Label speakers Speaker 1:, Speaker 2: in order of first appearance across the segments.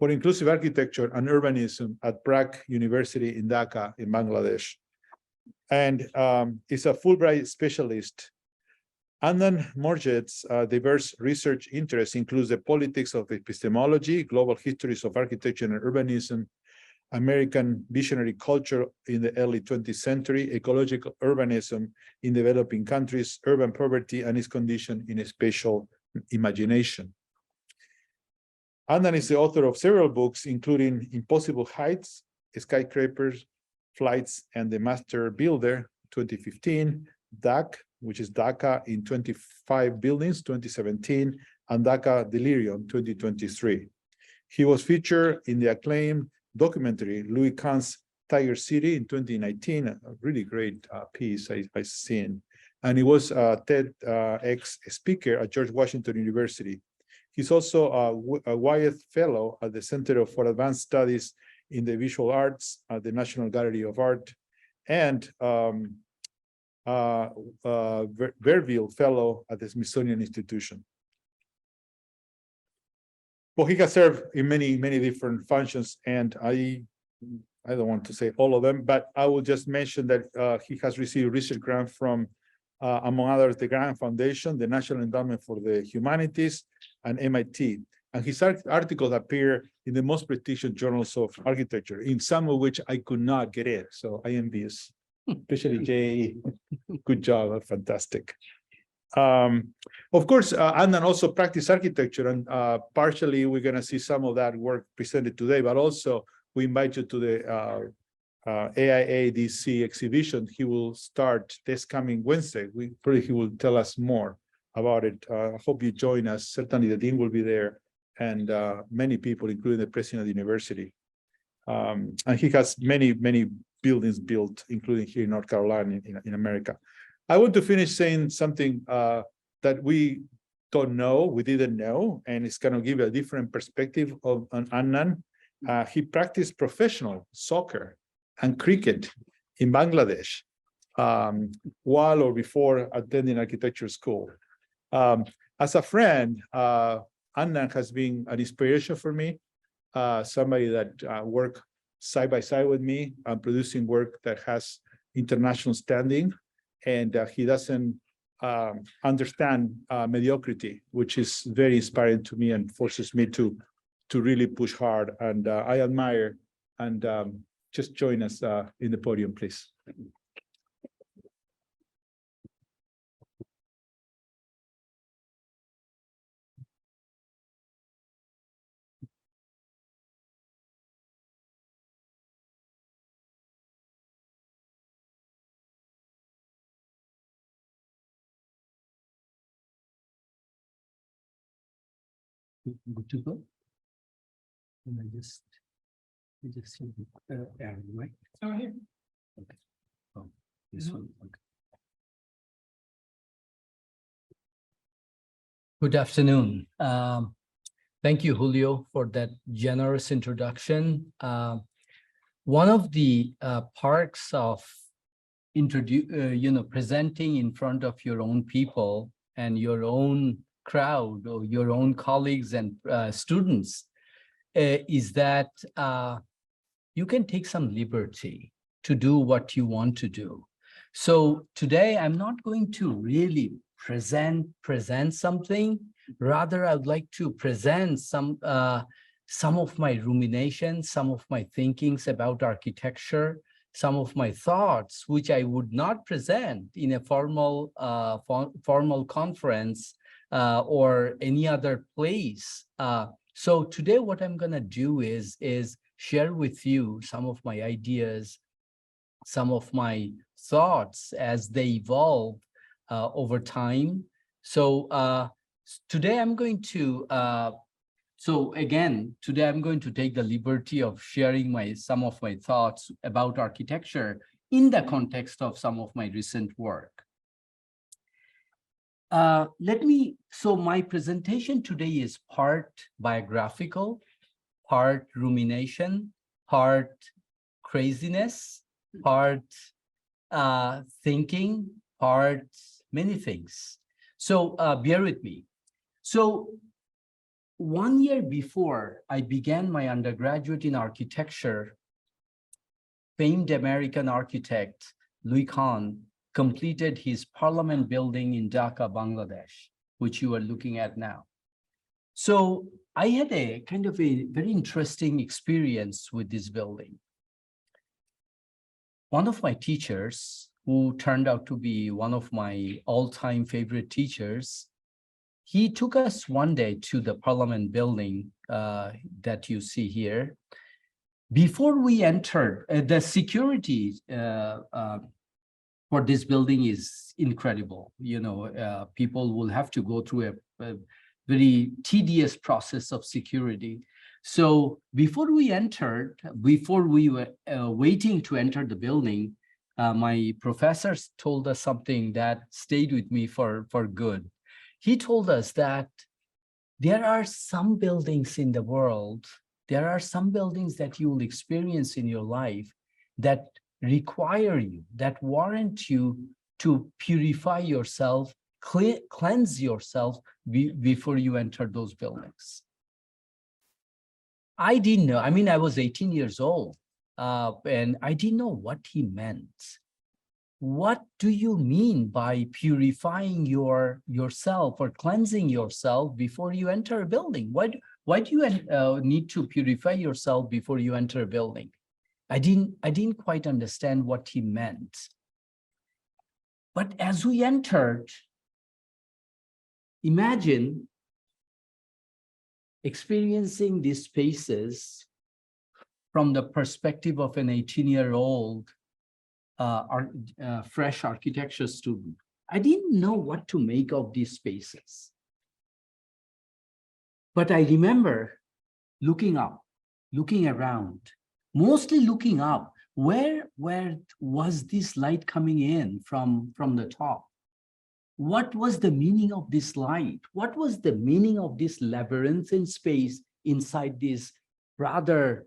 Speaker 1: for inclusive architecture and urbanism at Prague University in Dhaka in Bangladesh. And is a Fulbright specialist. Adnan Morshed's diverse research interests includes the politics of epistemology, global histories of architecture and urbanism, American visionary culture in the early 20th century, ecological urbanism in developing countries, urban poverty, and its condition in spatial imagination. Adnan is the author of several books, including Impossible Heights, Skyscrapers, Flights, and the Master Builder, 2015, DAC, which is Dhaka in 25 Buildings, 2017, and Dhaka Delirium, 2023. He was featured in the acclaimed documentary Louis Kahn's Tiger City in 2019, a really great piece I've seen. And he was a TEDx speaker at George Washington University. He's also a Wyeth Fellow at the Center for Advanced Studies in the Visual Arts at the National Gallery of Art, and Verville Fellow at the Smithsonian Institution. Well, he has served in many different functions, and I don't want to say all of them, but I will just mention that he has received research grant from, among others, the Grant Foundation, the National Endowment for the Humanities, and MIT. And his articles appear in the most prestigious journals of architecture, in some of which I could not get in. So I envious, especially Jay. Good job, fantastic. Of course, Adnan also practiced architecture, and partially we're going to see some of that work presented today, but also we invite you to the AIA DC exhibition. He will start this coming Wednesday. He will tell us more about it. I hope you join us. Certainly the dean will be there, and many people, including the president of the university. And he has many buildings built, including here in North Carolina, in America. I want to finish saying something that we don't know, we didn't know, and it's going to give a different perspective on Adnan. He practiced professional soccer and cricket in Bangladesh while or before attending architecture school. As a friend, Adnan has been an inspiration for me, somebody that worked side by side with me, producing work that has international standing, and he doesn't understand mediocrity, which is very inspiring to me and forces me to really push hard. And I admire, and just join us in the podium, please.
Speaker 2: Good to go. And I just see Aaron, right? Oh, here. Okay. Oh, this one. Okay. Good afternoon. Thank you, Julio, for that generous introduction. One of the perks of presenting in front of your own people and your own crowd or your own colleagues and students is that you can take some liberty to do what you want to do. So today I'm not going to really present something. Rather, I would like to present some of my ruminations, some of my thinkings about architecture, some of my thoughts, which I would not present in a formal conference or any other place. So today what I'm going to do is share with you some of my ideas, some of my thoughts as they evolve over time. So today I'm going to take the liberty of sharing some of my thoughts about architecture in the context of some of my recent work. So my presentation today is part biographical, part rumination, part craziness, part thinking, part many things. So bear with me. So 1 year before I began my undergraduate in architecture, famed American architect Louis Kahn completed his parliament building in Dhaka, Bangladesh, which you are looking at now. So I had a kind of a very interesting experience with this building. One of my teachers, who turned out to be one of my all-time favorite teachers, he took us one day to the parliament building that you see here. Before we entered, the security for this building is incredible. You know, people will have to go through a very tedious process of security. So before we entered, before we were waiting to enter the building, my professors told us something that stayed with me for good. He told us that there are some buildings in the world, there are some buildings that you will experience in your life that require you, that warrant you to purify yourself, cleanse yourself before you enter those buildings. I didn't know. I mean, I was 18 years old, and I didn't know what he meant. What do you mean by purifying yourself or cleansing yourself before you enter a building? Why do you need to purify yourself before you enter a building? I didn't quite understand what he meant. But as we entered, imagine experiencing these spaces from the perspective of an 18-year-old fresh architecture student. I didn't know what to make of these spaces. But I remember looking up, looking around, mostly looking up. Where was this light coming in from the top? What was the meaning of this light? What was the meaning of this labyrinthine space inside this rather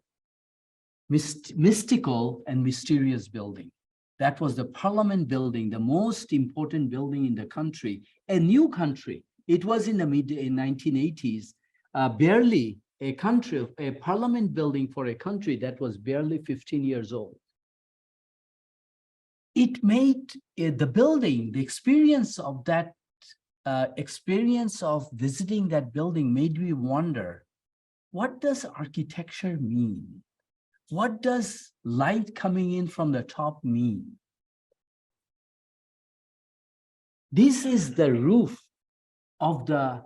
Speaker 2: mystical and mysterious building? That was the parliament building, the most important building in the country, a new country. It was in the mid-1980s, barely a country, a parliament building for a country that was barely 15 years old. It made the building, the experience of that, experience of visiting that building made me wonder, what does architecture mean? What does light coming in from the top mean? This is the roof of the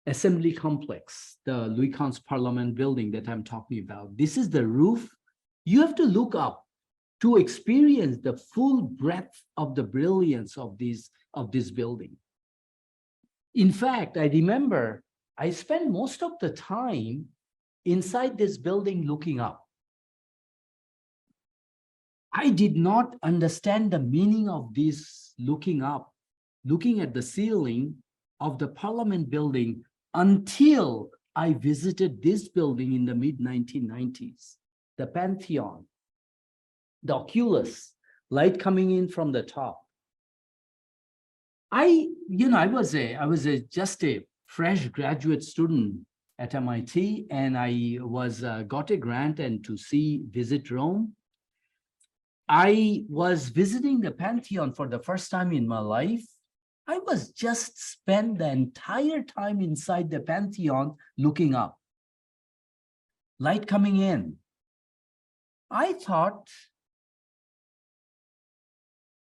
Speaker 2: assembly complex, the Louis Kahn's parliament building that I'm talking about. This is the roof. You have to look up to experience the full breadth of the brilliance of this building. In fact, I remember I spent most of the time inside this building looking up. I did not understand the meaning of this looking up, looking at the ceiling of the parliament building until I visited this building in the mid-1990s, the Pantheon, the Oculus, light coming in from the top. I was just a fresh graduate student at MIT, and I got a grant and to visit Rome. I was visiting the Pantheon for the first time in my life. I was just spent the entire time inside the Pantheon looking up, light coming in. I thought,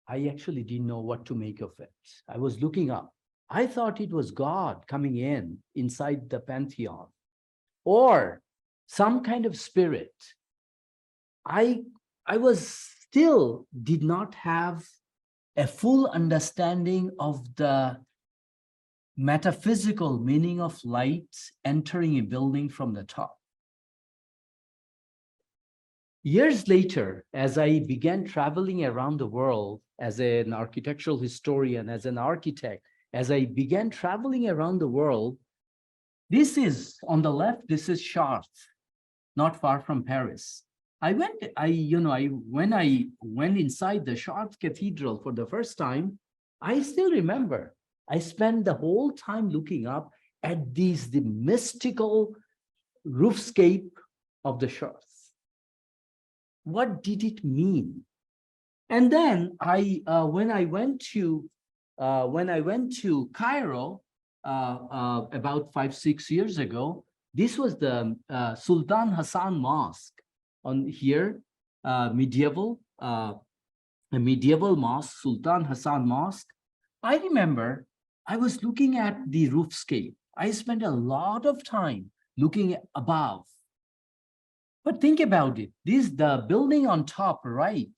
Speaker 2: I actually didn't know what to make of it. I was looking up. I thought it was God coming inside the Pantheon, or some kind of spirit. I still did not have a full understanding of the metaphysical meaning of light entering a building from the top. Years later, as I began traveling around the world as an architectural historian, as an architect, as I began traveling around the world, this is on the left, this is Chartres, not far from Paris. When I went inside the Chartres Cathedral for the first time, I still remember, I spent the whole time looking up at the mystical roofscape of the shores. What did it mean? And then when I went to Cairo about 5-6 years ago, this was the Sultan Hassan Mosque on here, a medieval mosque, Sultan Hassan Mosque. I remember I was looking at the roofscape. I spent a lot of time looking above. But think about it. The building on top, right?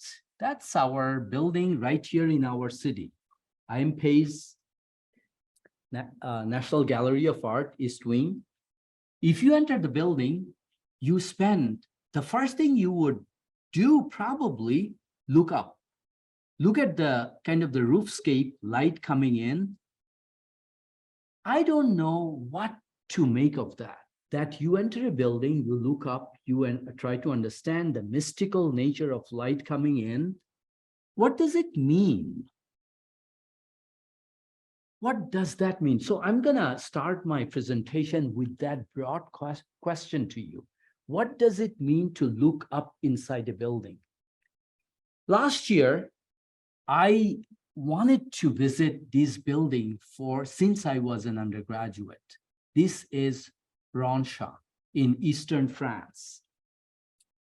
Speaker 2: That's our building right here in our city. IMPA's National Gallery of Art, East Wing. If you enter the building, you spend, the first thing you would do probably look up. Look at the kind of the roofscape, light coming in. I don't know what to make of that. That you enter a building, you look up, you try to understand the mystical nature of light coming in. What does it mean? What does that mean? So I'm gonna start my presentation with that broad question to you. What does it mean to look up inside a building? Last year, I wanted to visit this building since I was an undergraduate. This is Ranchat in eastern France.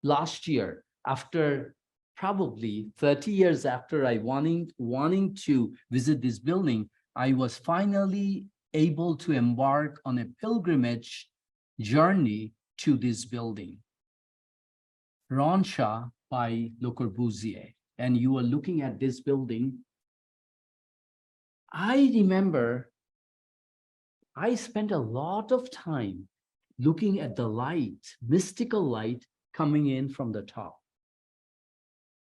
Speaker 2: Last year, after probably 30 years after I wanting to visit this building, I was finally able to embark on a pilgrimage journey to this building. Ranchat by Le Corbusier. And you are looking at this building. I remember I spent a lot of time looking at the light, mystical light coming in from the top.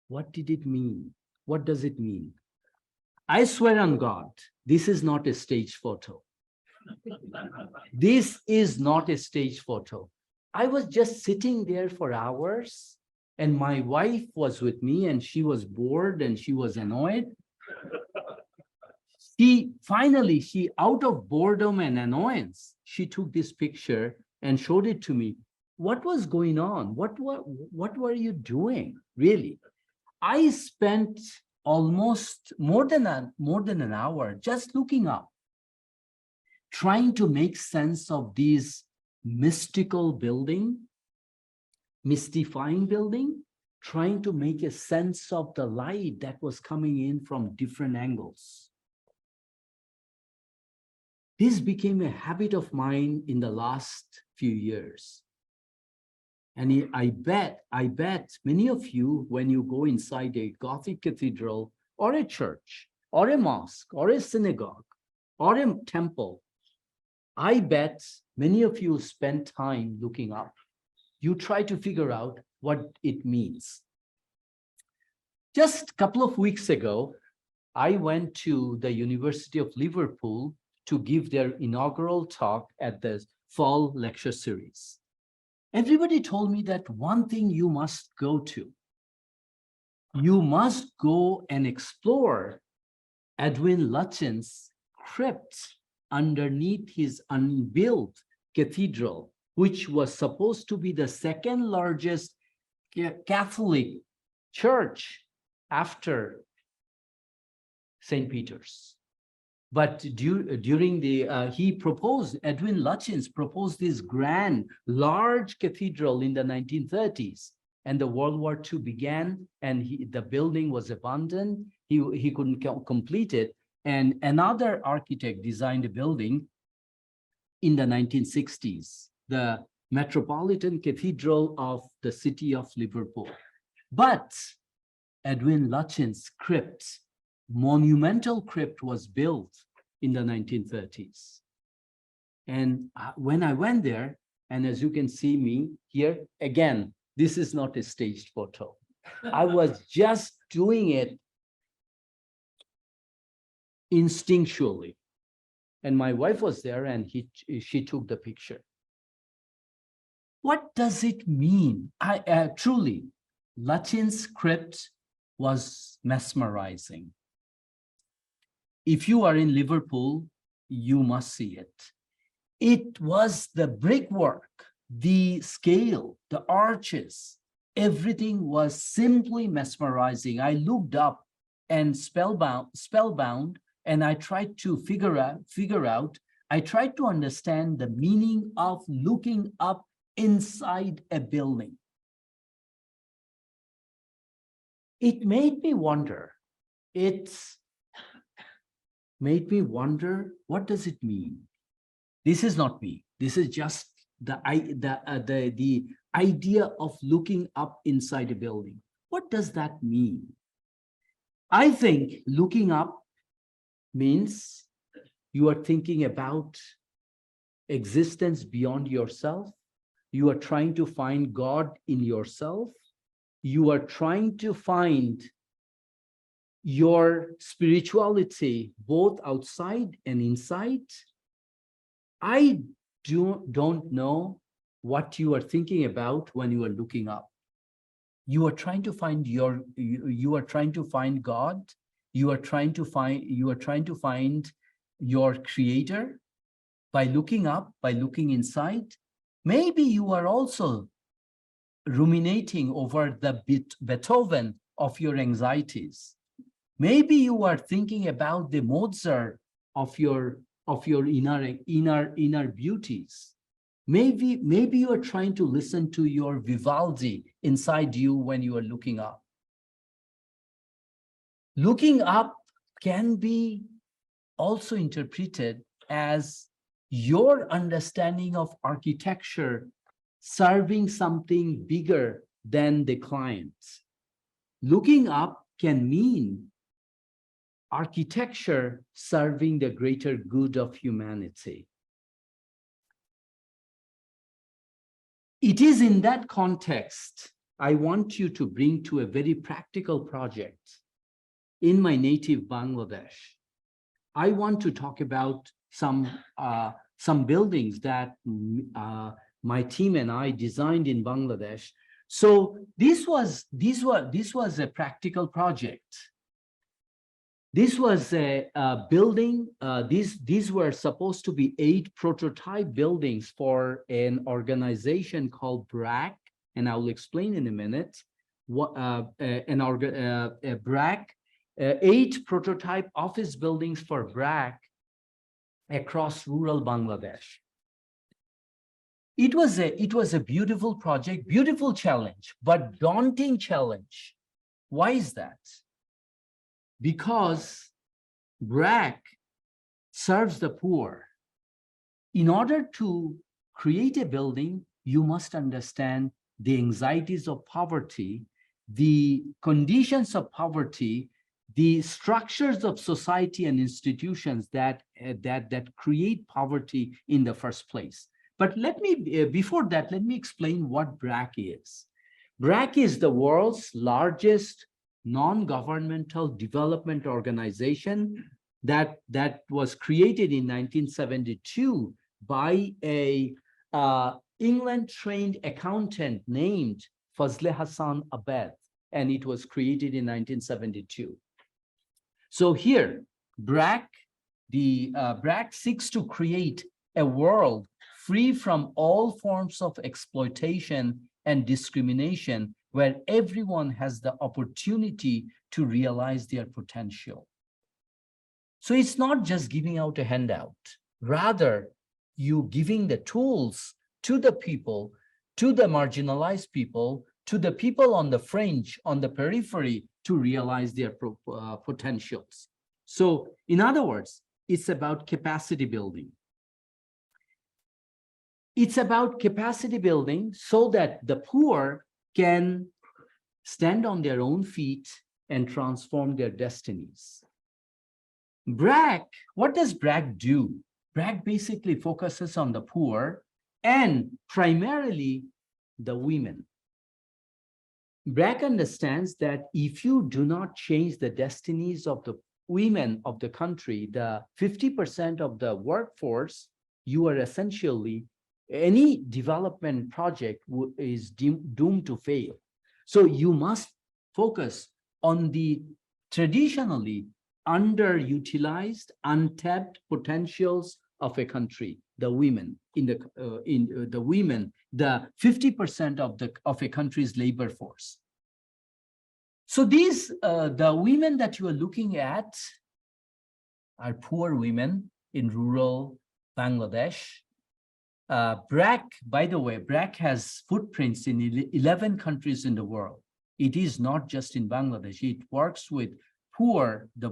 Speaker 2: What did it mean? What does it mean? I swear on God, this is not a stage photo. This is not a stage photo. I was just sitting there for hours, and my wife was with me, and she was bored and she was annoyed. Finally, out of boredom and annoyance, she took this picture and showed it to me. What was going on? What were you doing, really? I spent almost more than an hour just looking up, trying to make sense of these mystifying building, trying to make a sense of the light that was coming in from different angles. This became a habit of mine in the last few years. And I bet many of you, when you go inside a Gothic cathedral or a church or a mosque or a synagogue or a temple, I bet many of you spend time looking up. You try to figure out what it means. Just a couple of weeks ago, I went to the University of Liverpool to give their inaugural talk at the fall lecture series. Everybody told me that one thing you must go to. You must go and explore Edwin Lutyens' crypt underneath his unbuilt cathedral, which was supposed to be the second largest Catholic church after St. Peter's. But during Edwin Lutyens proposed this grand, large cathedral in the 1930s, and the World War II began, and the building was abandoned. He couldn't complete it, and another architect designed a building in the 1960s, the Metropolitan Cathedral of the city of Liverpool. But Edwin Lutyens' crypt, monumental crypt, was built in the 1930s. And when I went there, and as you can see me here, again, this is not a staged photo. I was just doing it instinctually. And my wife was there, and she took the picture. What does it mean? Truly, Lutyens' crypt was mesmerizing. If you are in Liverpool, you must see it. It was the brickwork, the scale, the arches, everything was simply mesmerizing. I looked up and spellbound, and I tried to figure out, I tried to understand the meaning of looking up inside a building. It made me wonder. It's made me wonder, what does it mean? This is not me. This is just the idea of looking up inside a building. What does that mean? I think looking up means you are thinking about existence beyond yourself. You are trying to find God in yourself. You are trying to find your spirituality both outside and inside. I don't know what you are thinking about when you are looking up. You are trying to find you are trying to find God. You are trying to find your creator by looking up, by looking inside. Maybe you are also ruminating over the Beethoven of your anxieties. Maybe you are thinking about the Mozart of your inner beauties. Maybe you are trying to listen to your Vivaldi inside you when you are looking up. Looking up can be also interpreted as your understanding of architecture serving something bigger than the client. Looking up can mean architecture serving the greater good of humanity. It is in that context I want you to bring to a very practical project in my native Bangladesh. I want to talk about some buildings that my team and I designed in Bangladesh. So this was a practical project. This was a building. These were supposed to be 8 prototype buildings for an organization called BRAC, and I will explain in a minute. What BRAC, 8 prototype office buildings for BRAC across rural Bangladesh. It was a beautiful project, beautiful challenge, but daunting challenge. Why is that? Because BRAC serves the poor. In order to create a building, you must understand the anxieties of poverty, the conditions of poverty, the structures of society and institutions that create poverty in the first place. But before that, let me explain what BRAC is. BRAC is the world's largest non-governmental development organization that was created in 1972 by a England-trained accountant named Fazle Hassan Abed, and it was created in 1972. So here, BRAC seeks to create a world free from all forms of exploitation and discrimination, where everyone has the opportunity to realize their potential. So it's not just giving out a handout, rather you giving the tools to the people, to the marginalized people, to the people on the fringe, on the periphery, to realize their potentials. So in other words, it's about capacity building. It's about capacity building so that the poor can stand on their own feet and transform their destinies. BRAC, what does BRAC do? BRAC basically focuses on the poor and primarily the women. BRAC understands that if you do not change the destinies of the women of the country, the 50% of the workforce, you are essentially, any development project is doomed to fail. So you must focus on the traditionally underutilized, untapped potentials of a country. the women the 50% of a country's labor force. So these the women that you are looking at are poor women in rural Bangladesh. BRAC, by the way, BRAC has footprints in 11 countries in the world. It is not just in Bangladesh. It works with the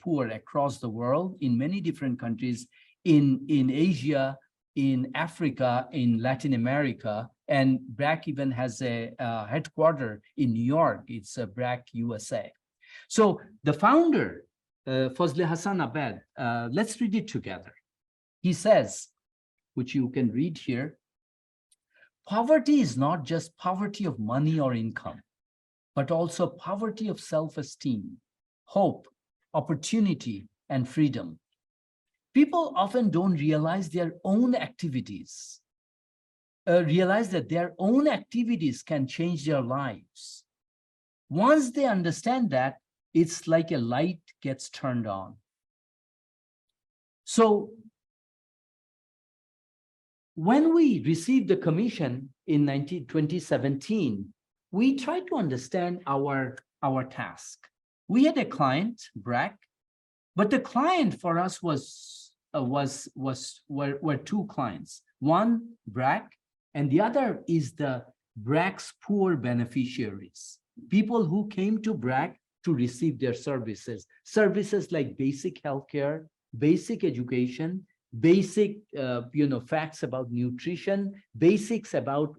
Speaker 2: poor across the world in many different countries in Asia, in Africa, in Latin America, and BRAC even has a headquarter in New York. It's a BRAC USA. So the founder, Fazle Hassan Abed, let's read it together. He says, which you can read here, poverty is not just poverty of money or income, but also poverty of self-esteem, hope, opportunity, and freedom. People often don't realize their own activities, that their own activities can change their lives. Once they understand that, it's like a light gets turned on. So when we received the commission in 2017, we tried to understand our task. We had a client, BRAC, but the client for us were two clients. One, BRAC, and the other is the BRAC's poor beneficiaries, people who came to BRAC to receive their services like basic healthcare, basic education, basic facts about nutrition, basics about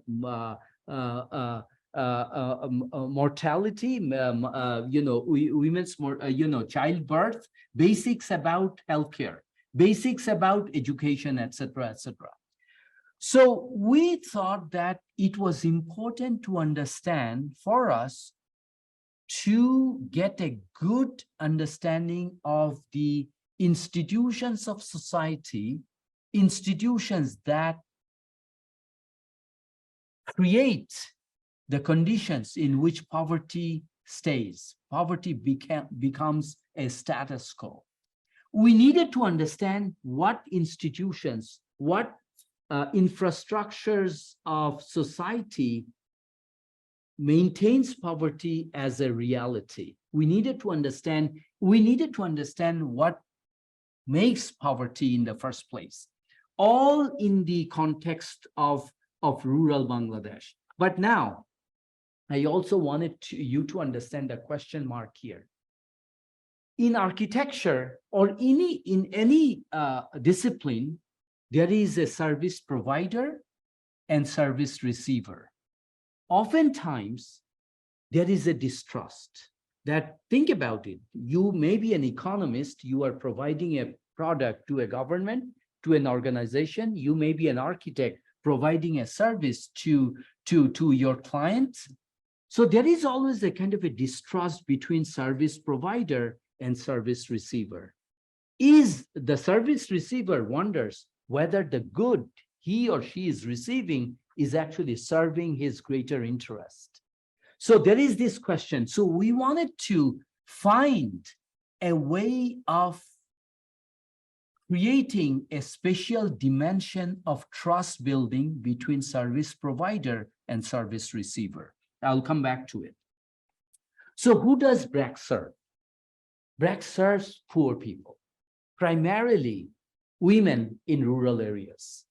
Speaker 2: mortality, women's childbirth, basics about healthcare, basics about education, etc., etc. So we thought that it was important to understand for us to get a good understanding of the institutions of society, institutions that create the conditions in which poverty stays. Poverty becomes a status quo. We needed to understand what institutions, what infrastrucures of society maintains poverty as a reality. We needed to understand what makes poverty in the first place, all in the context of rural Bangladesh. But now, I also wanted you to understand the question mark here. In architecture or in any discipline, there is a service provider and service receiver. Oftentimes, there is a distrust that, think about it, you may be an economist, you are providing a product to a government, to an organization, you may be an architect providing a service to your clients. So there is always a kind of a distrust between service provider and service receiver. Is the service receiver wonders whether the good he or she is receiving is actually serving his greater interest. So there is this question. So we wanted to find a way of creating a special dimension of trust building between service provider and service receiver. I'll come back to it. So who does BRAC serve? BRAC serves poor people, primarily women in rural areas.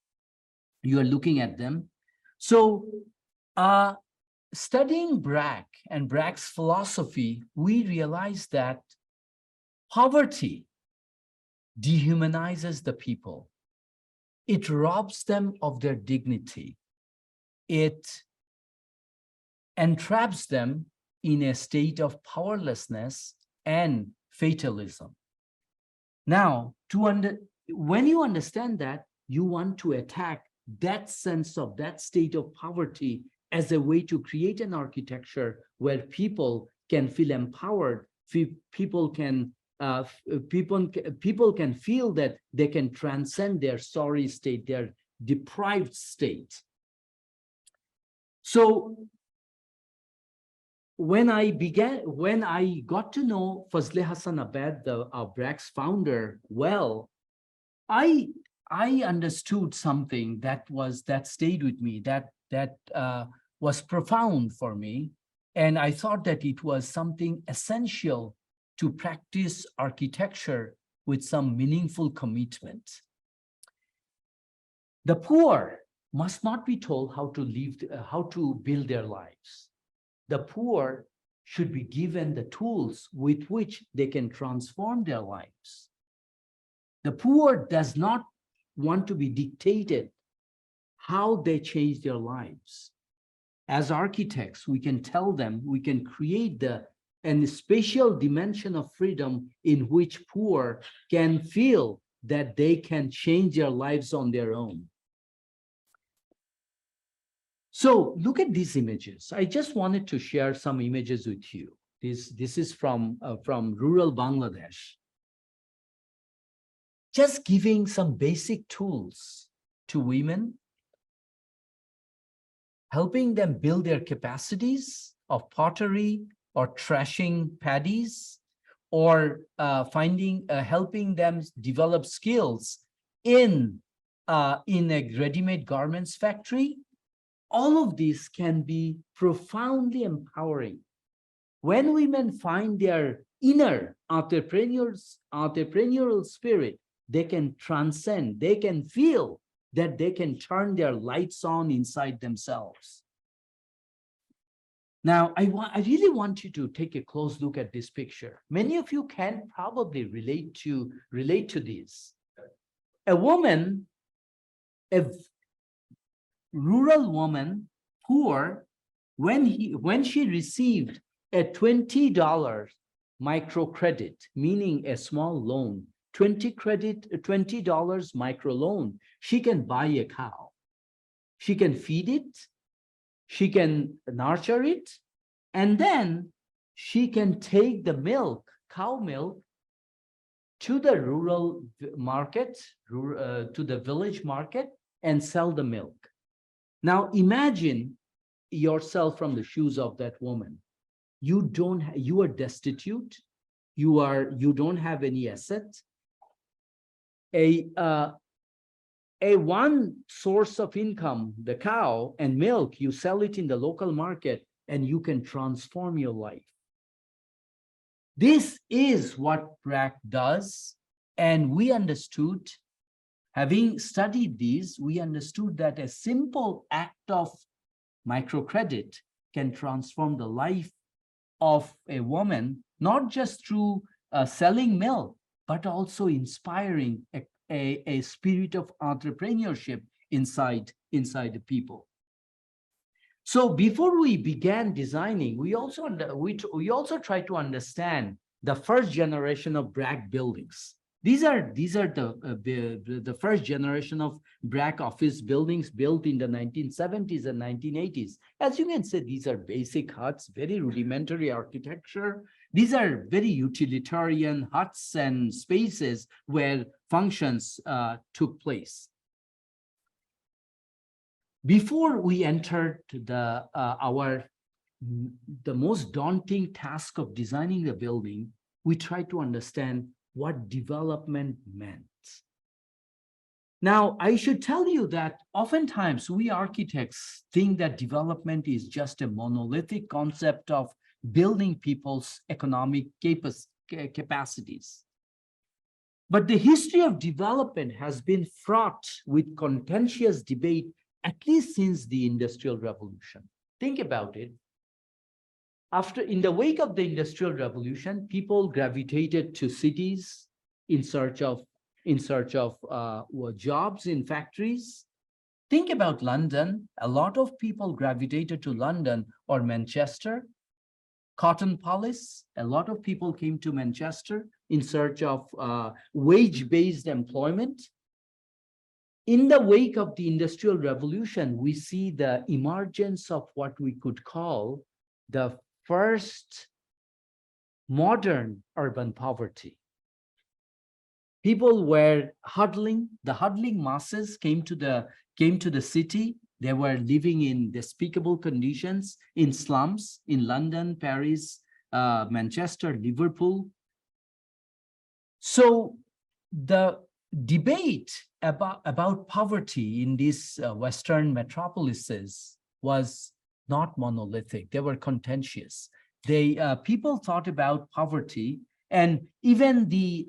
Speaker 2: You are looking at them. So studying BRAC and BRAC's philosophy, we realize that poverty dehumanizes the people. It robs them of their dignity. It entraps them in a state of powerlessness and fatalism. Now, when you understand that, you want to attack that sense of that state of poverty as a way to create an architecture where people can feel empowered, people can feel that they can transcend their sorry state, their deprived state. So when I got to know Fazle Hassan Abed, the BRAC's founder, well, I I understood something that stayed with me, that was profound for me. And I thought that it was something essential to practice architecture with some meaningful commitment. The poor must not be told how to live, how to build their lives. The poor should be given the tools with which they can transform their lives. The poor does not want to be dictated how they change their lives. As architects, we can tell them, we can create a spatial dimension of freedom in which poor can feel that they can change their lives on their own. So look at these images. I just wanted to share some images with you. This is from rural Bangladesh. Just giving some basic tools to women, helping them build their capacities of pottery or threshing paddies, or helping them develop skills in a ready-made garments factory. All of this can be profoundly empowering. When women find their inner entrepreneurial spirit, they can transcend, they can feel that they can turn their lights on inside themselves. Now, I really want you to take a close look at this picture. Many of you can probably relate to this. A woman, a rural woman, poor, when she received a $20 microcredit, meaning a small loan, $20 micro loan, she can buy a cow. She can feed it, she can nurture it, and then she can take the milk, cow milk, to the rural market, to the village market, and sell the milk. Now imagine yourself from the shoes of that woman. You are destitute. You don't have any assets. A one source of income, the cow and milk, you sell it in the local market and you can transform your life. This is what BRAC does. And we understood, having studied these, we understood that a simple act of microcredit can transform the life of a woman, not just through selling milk, but also inspiring a spirit of entrepreneurship inside the people. So before we began designing, we also tried to understand the first generation of BRAC buildings. These are the first generation of BRAC office buildings built in the 1970s and 1980s. As you can see, these are basic huts, very rudimentary architecture. These are very utilitarian huts and spaces where functions took place. Before we entered the most daunting task of designing the building, we tried to understand what development meant. Now, I should tell you that oftentimes we architects think that development is just a monolithic concept of building people's economic capacities. But the history of development has been fraught with contentious debate, at least since the Industrial Revolution. Think about it. In the wake of the Industrial Revolution, people gravitated to cities in search of jobs in factories. Think about London. A lot of people gravitated to London or Manchester. Cotton Palace, a lot of people came to Manchester in search of wage-based employment. In the wake of the Industrial Revolution, we see the emergence of what we could call the first modern urban poverty. People were huddling. The huddling masses came to the city. They were living in despicable conditions in slums in London, Paris, Manchester, Liverpool. So the debate about poverty in these Western metropolises was not monolithic. They were contentious. People thought about poverty, and even the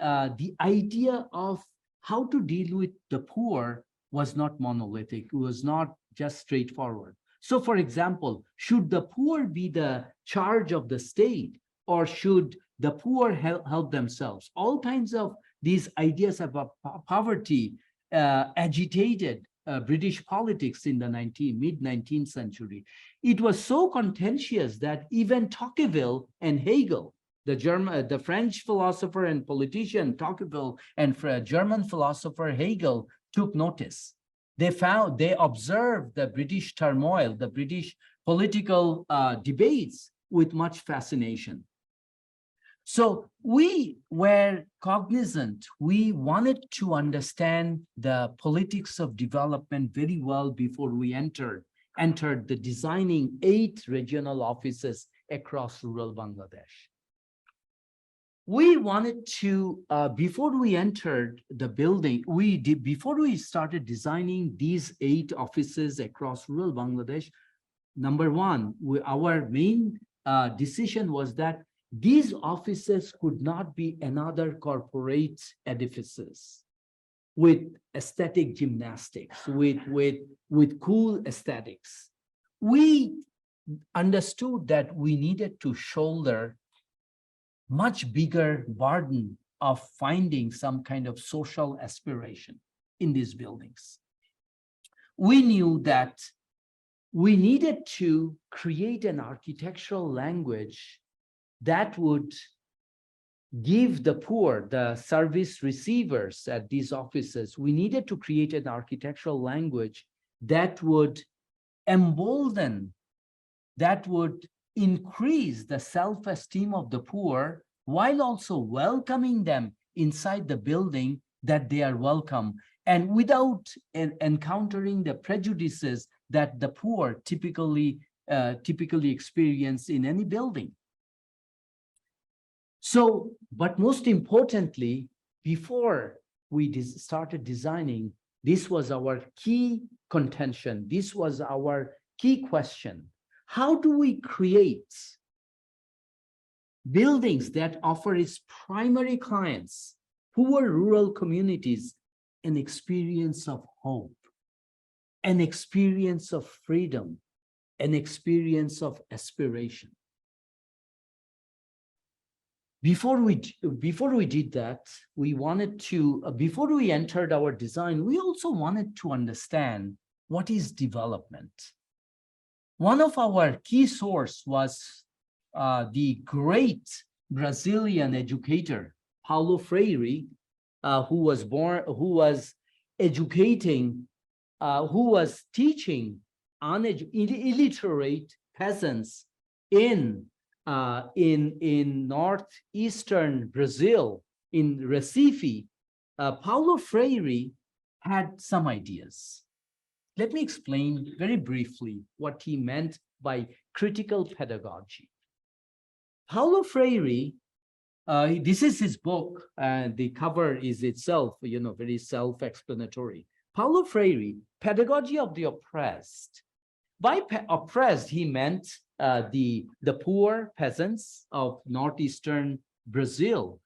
Speaker 2: idea of how to deal with the poor was not monolithic. It was not just straightforward. So, for example, should the poor be the charge of the state, or should the poor help themselves? All kinds of these ideas about poverty agitated British politics in the mid-19th century. It was so contentious that even Tocqueville and Hegel, the French philosopher and politician Tocqueville and German philosopher Hegel, took notice. They observed the British turmoil, the British political debates with much fascination. So we were cognizant, we wanted to understand the politics of development very well before we entered the designing 8 regional offices across rural Bangladesh. We wanted to, before we entered the building, before we started designing these 8 offices across rural Bangladesh, number one, our main decision was that these offices could not be another corporate edifices with aesthetic gymnastics, with cool aesthetics. We understood that we needed to shoulder much bigger burden of finding some kind of social aspiration in these buildings. We knew that we needed to create an architectural language that would give the poor, the service receivers at these offices, we needed to create an architectural language that would embolden, that would increase the self-esteem of the poor, while also welcoming them inside the building, that they are welcome, and without encountering the prejudices that the poor typically experience in any building. So, but most importantly, before we started designing, this was our key contention. This was our key question. How do we create buildings that offer its primary clients, poor rural communities, an experience of hope, an experience of freedom, an experience of aspiration? Before we did that, we wanted to, before we entered our design, we also wanted to understand what is development. One of our key sources was the great Brazilian educator, Paulo Freire, who was teaching illiterate peasants in northeastern Brazil, in Recife. Paulo Freire had some ideas. Let me explain very briefly what he meant by critical pedagogy. Paulo Freire, this is his book, and the cover is itself, very self-explanatory. Paulo Freire, Pedagogy of the Oppressed. By oppressed, he meant the poor peasants of northeastern Brazil.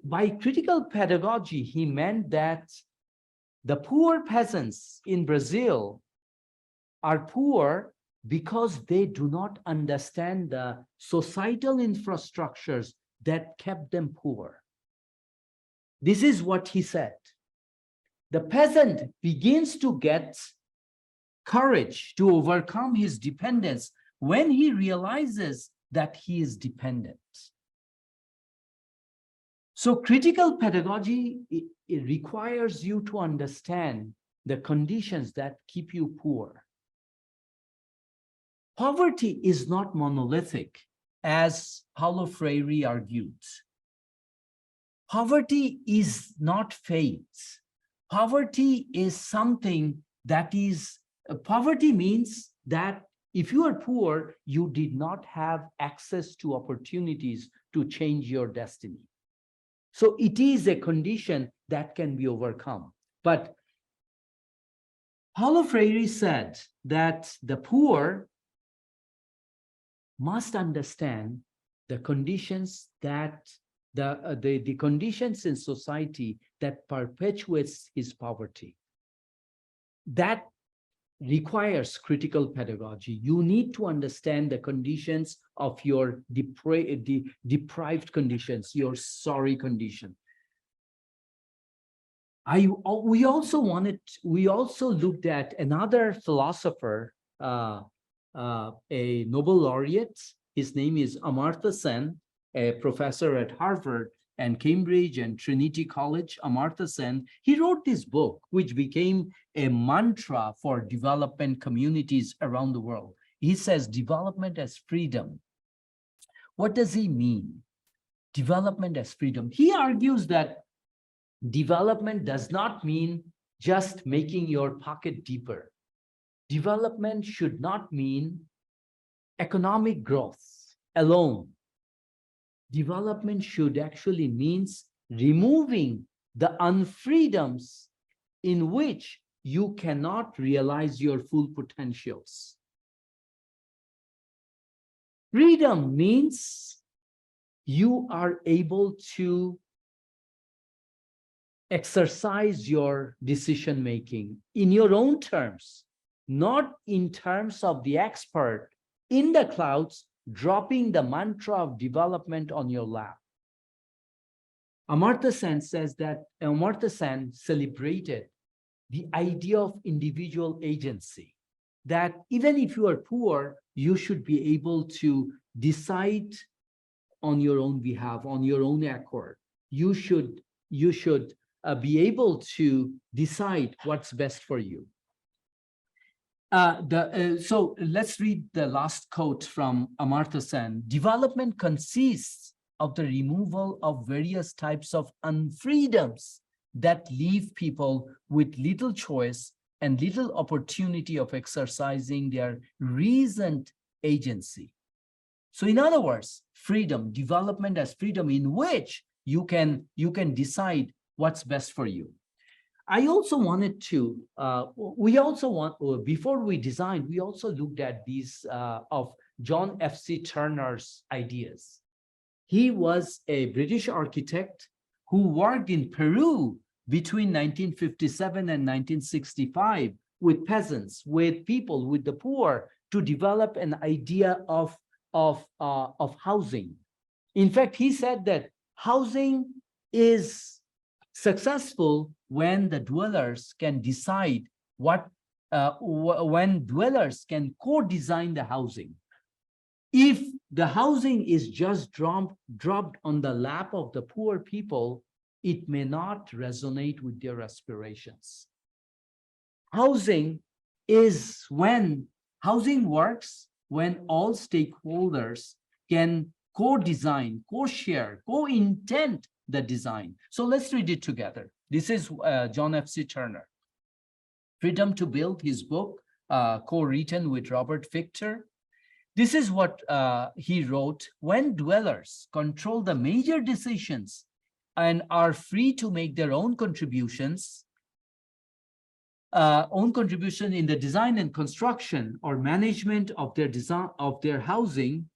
Speaker 2: By critical pedagogy, he meant that the poor peasants in Brazil are poor because they do not understand the societal infrastructures that kept them poor. This is what he said. The peasant begins to get courage to overcome his dependence when he realizes that he is dependent. So critical pedagogy, it requires you to understand the conditions that keep you poor. Poverty is not monolithic, as Paulo Freire argued. Poverty is not fate. Poverty is something that is, poverty means that if you are poor, you did not have access to opportunities to change your destiny. So it is a condition that can be overcome. But Paulo Freire said that the poor must understand the conditions that the conditions in society that perpetuates his poverty. That requires critical pedagogy. You need to understand the conditions of your deprived conditions, your sorry condition. We also looked at another philosopher, a Nobel laureate. His name is Amartya Sen, a professor at Harvard and Cambridge and Trinity College. Amartya Sen, he wrote this book, which became a mantra for development communities around the world. He says development as freedom. What does he mean? Development as freedom. He argues that development does not mean just making your pocket deeper. Development should not mean economic growth alone. Development should actually means removing the unfreedoms in which you cannot realize your full potentials. Freedom means you are able to exercise your decision making in your own terms, not in terms of the expert in the clouds dropping the mantra of development on your lap. Amartya Sen says that Amartya Sen celebrated the idea of individual agency, that even if you are poor, you should be able to decide on your own behalf, on your own accord. You should be able to decide what's best for you. So let's read the last quote from Amartya Sen. Development consists of the removal of various types of unfreedoms that leave people with little choice and little opportunity of exercising their reasoned agency. So in other words, freedom, development as freedom in which you can decide what's best for you. I also wanted to, before we designed, we also looked at these of John F.C. Turner's ideas. He was a British architect who worked in Peru between 1957 and 1965 with peasants, with people, with the poor, to develop an idea of housing. In fact, he said that housing is successful when the dwellers can decide when dwellers can co-design the housing. If the housing is just dropped on the lap of the poor people, it may not resonate with their aspirations. Housing works when all stakeholders can co-design, co-share, co-intend the design. So let's read it together. This is John F.C. Turner. Freedom to Build, his book, co-written with Robert Fichter. This is what he wrote: when dwellers control the major decisions and are free to make their own contribution in the design and construction or management of their design of their housing,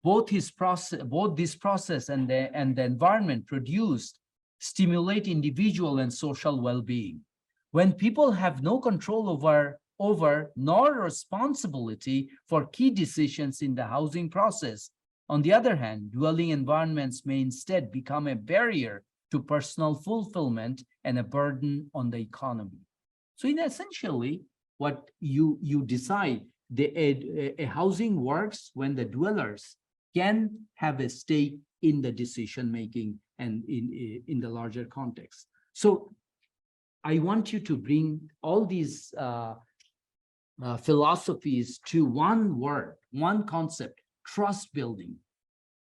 Speaker 2: both this process and the environment produced stimulate individual and social well-being. When people have no control over nor responsibility for key decisions in the housing process, on the other hand, dwelling environments may instead become a barrier to personal fulfillment and a burden on the economy. So in essentially, what you decide, a housing works when the dwellers can have a stake in the decision-making and in the larger context. So I want you to bring all these philosophies to one word, one concept: trust building.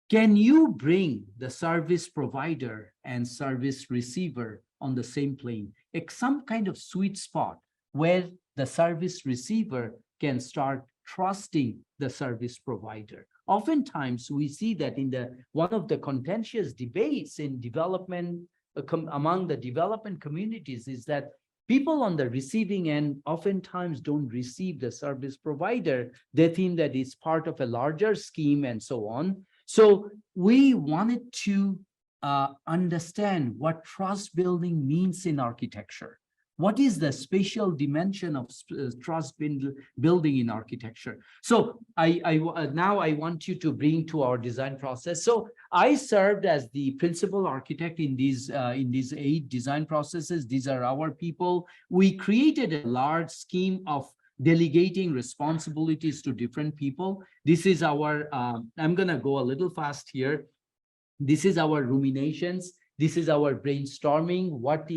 Speaker 2: Can you bring the service provider and service receiver on the same plane? Some kind of sweet spot where the service receiver can start trusting the service provider. Oftentimes, we see that in one of the contentious debates in development among the development communities is that people on the receiving end oftentimes don't receive the service provider. They think that it's part of a larger scheme and so on. So we wanted to understand what trust building means in architecture. What is the spatial dimension of trust building in architecture? So now I want you to bring to our design process. So I served as the principal architect in these 8 design processes. These are our people. We created a large scheme of delegating responsibilities to different people. This is our, I'm gonna go a little fast here. This is our ruminations. This is our brainstorming. What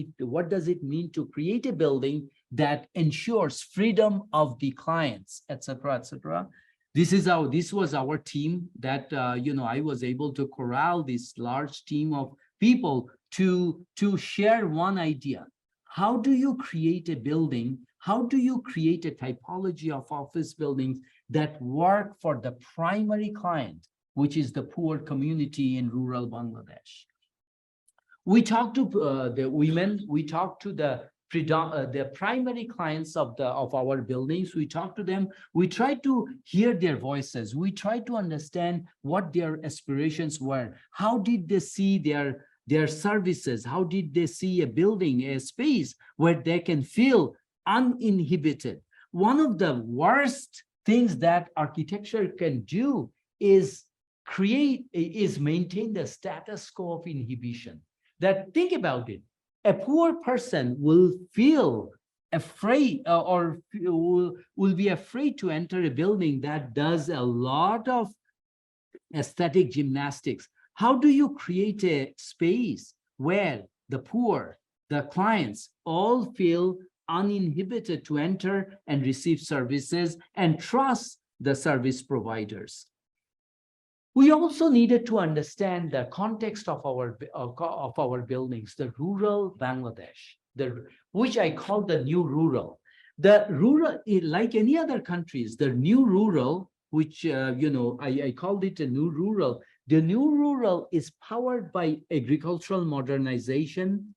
Speaker 2: does it mean to create a building that ensures freedom of the clients, etc., etc. This was our team that I was able to corral this large team of people to share one idea. How do you create a building? How do you create a typology of office buildings that work for the primary client, which is the poor community in rural Bangladesh? We talked to the women. We talked to the primary clients of our buildings. We talked to them. We tried to hear their voices. We tried to understand what their aspirations were. How did they see their services? How did they see a building, a space where they can feel uninhibited? One of the worst things that architecture can do is maintain the status quo of inhibition. That, think about it, a poor person will feel afraid or will be afraid to enter a building that does a lot of aesthetic gymnastics. How do you create a space where the poor, the clients all feel uninhibited to enter and receive services and trust the service providers? We also needed to understand the context of our buildings, the rural Bangladesh, which I call the new rural. The rural, like any other countries, the new rural, which I called it a new rural. The new rural is powered by agricultural modernization,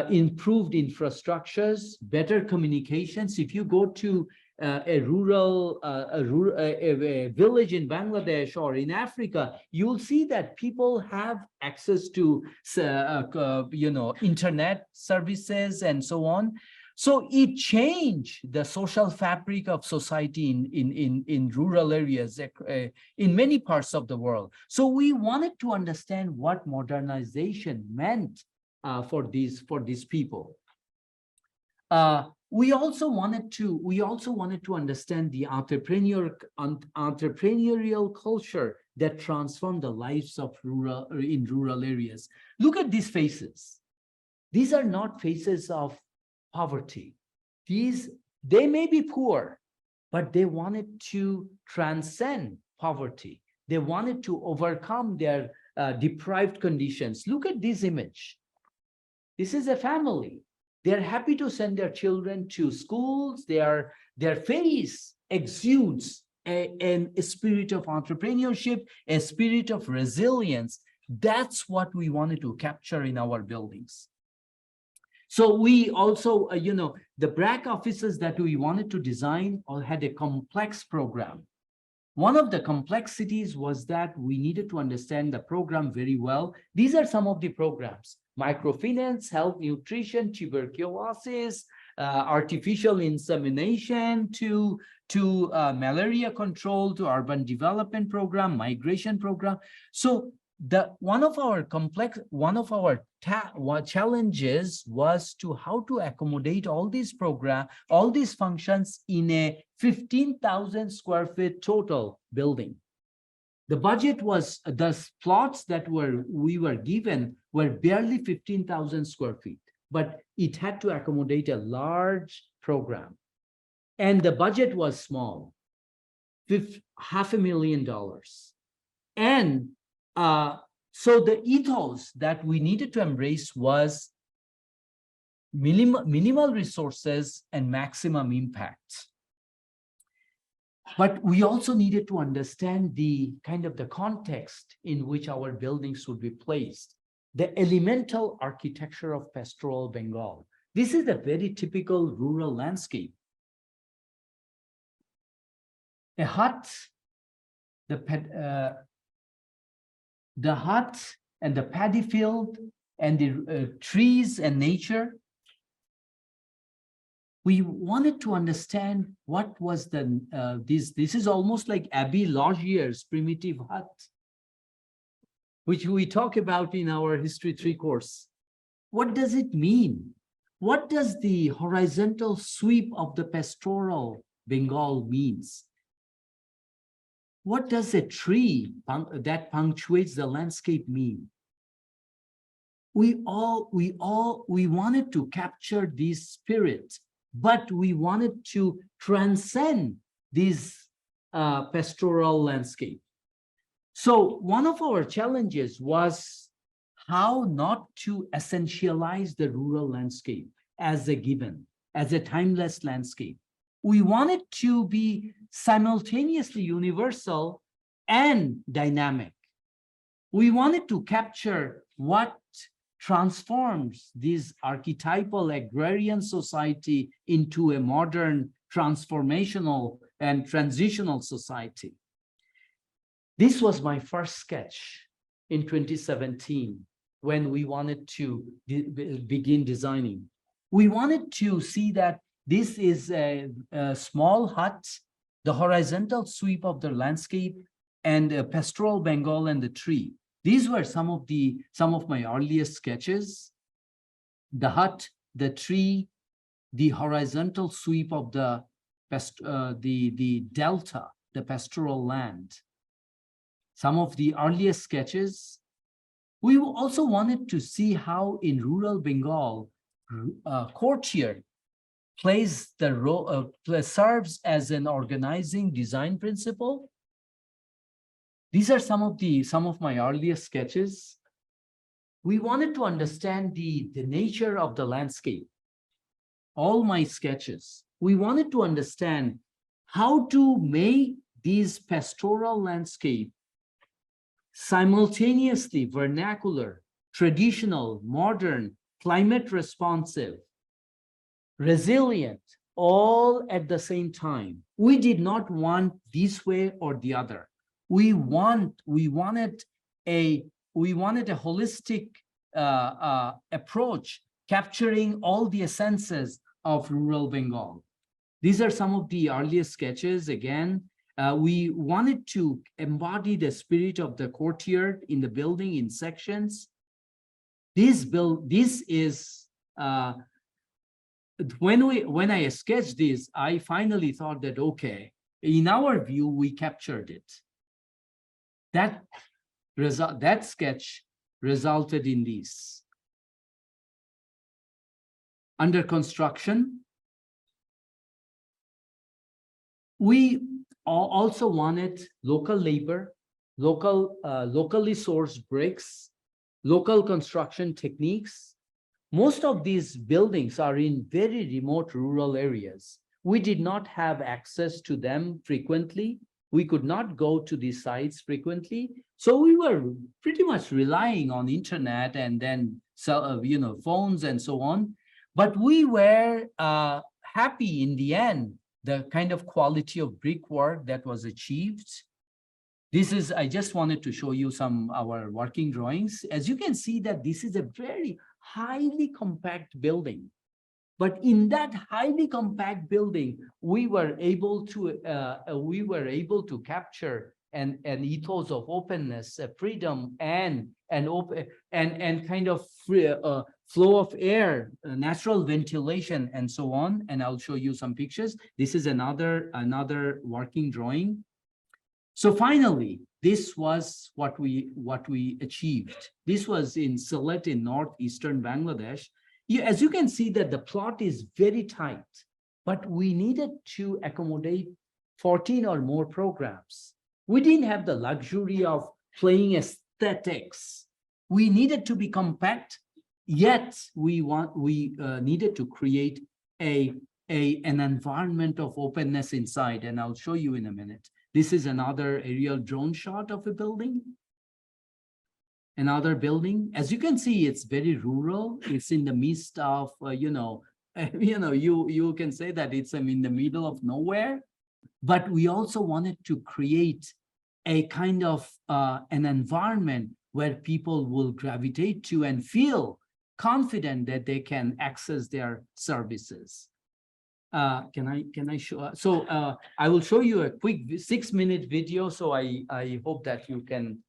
Speaker 2: improved infrastructures, better communications. If you go to a village in Bangladesh or in Africa, you'll see that people have access to internet services and so on. So it changed the social fabric of society in rural areas in many parts of the world. So we wanted to understand what modernization meant for these people. We also wanted to understand the entrepreneurial culture that transformed the lives of rural areas. Look at these faces. These are not faces of poverty. They may be poor, but they wanted to transcend poverty. They wanted to overcome their deprived conditions. Look at this image. This is a family. They're happy to send their children to schools. Their face exudes a spirit of entrepreneurship, a spirit of resilience. That's what we wanted to capture in our buildings. So we also, the BRAC offices that we wanted to design all had a complex program. One of the complexities was that we needed to understand the program very well. These are some of the programs: microfinance, health, nutrition, tuberculosis, artificial insemination, to malaria control, to urban development program, migration program. So one of our challenges was how to accommodate all these functions in a 15,000 square feet total building. The budget was, the plots that we were given were barely 15,000 square feet, but it had to accommodate a large program. And the budget was small, $500,000. And so the ethos that we needed to embrace was minimal resources and maximum impact. But we also needed to understand the context in which our buildings would be placed. the elemental architecture of pastoral Bengal. This is a very typical rural landscape. A hut, the hut and the paddy field and the trees and nature. We wanted to understand what was the, this is almost like Abbé Laugier's primitive hut, which we talk about in our History 3 course. What does it mean? What does the horizontal sweep of the pastoral Bengal means? What does a tree that punctuates the landscape mean? We wanted to capture this spirit, but we wanted to transcend this pastoral landscape. So one of our challenges was how not to essentialize the rural landscape as a given, as a timeless landscape. We wanted to be simultaneously universal and dynamic. We wanted to capture what transforms this archetypal agrarian society into a modern transformational and transitional society. This was my first sketch in 2017 when we wanted to begin designing. We wanted to see that this is a small hut, the horizontal sweep of the landscape, and a pastoral Bengal and the tree. These were some of my earliest sketches. The hut, the tree, the horizontal sweep of the delta, the pastoral land. Some of the earliest sketches. We also wanted to see how in rural Bengal, courtier plays the role, serves as an organizing design principle. These are some of my earliest sketches. We wanted to understand the nature of the landscape. All my sketches, we wanted to understand how to make these pastoral landscape simultaneously vernacular, traditional, modern, climate responsive, resilient, all at the same time. We did not want this way or the other. We wanted a holistic approach capturing all the essences of rural Bengal. These are some of the earliest sketches. Again, we wanted to embody the spirit of the courtier in the building in sections. This is when I sketched this, I finally thought that, okay, in our view, we captured it. That sketch resulted in this. Under construction, we also wanted local labor, locally sourced bricks, local construction techniques. Most of these buildings are in very remote rural areas. We did not have access to them frequently. We could not go to these sites frequently. So we were pretty much relying on internet and then phones and so on. But we were happy in the end, the kind of quality of brickwork that was achieved. I just wanted to show you our working drawings. As you can see that this is a very highly compact building. But in that highly compact building, we were able to capture an ethos of openness, freedom, and kind of free, flow of air, natural ventilation, and so on. And I'll show you some pictures. This is another working drawing. So finally, this was what we achieved. This was in Sylhet in northeastern Bangladesh. As you can see that the plot is very tight, but we needed to accommodate 14 or more programs. We didn't have the luxury of playing aesthetics. We needed to be compact, yet we needed to create an environment of openness inside, and I'll show you in a minute. This is another aerial drone shot of a building. another building. As you can see, it's very rural. It's in the midst of, you can say that it's in the middle of nowhere. But we also wanted to create a kind of an environment where people will gravitate to and feel confident that they can access their services. Can I show? So I will show you a quick 6-minute video. So I hope that you can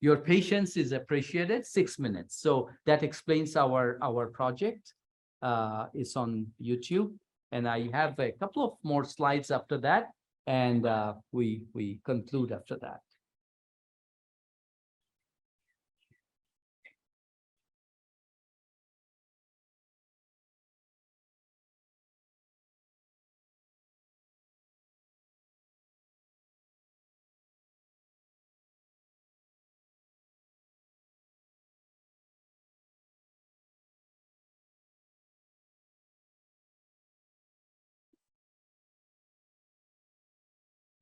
Speaker 2: your patience is appreciated. 6 minutes. So that explains our project. It's on YouTube, and I have a couple of more slides after that, and we conclude after that.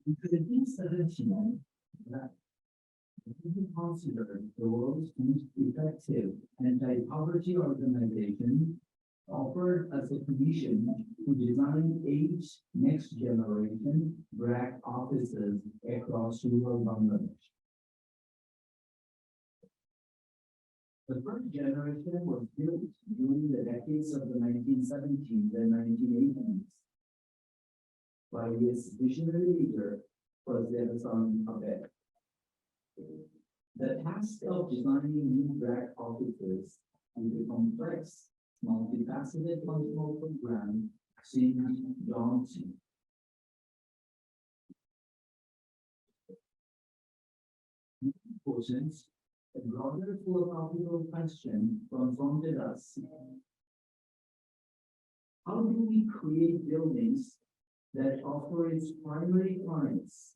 Speaker 3: In 2017, that we considered the world's most effective anti-poverty organization offered as a commission to design 8 next-generation BRAC offices across rural Bangladesh. The first generation was built during the decades of the 1970s and 1980s by its visionary leader, President Adnan. The task of designing new BRAC offices with a complex, multifaceted functional program seemed daunting. Important, a broader philosophical question confronted us. How do we create buildings that offer its primary clients,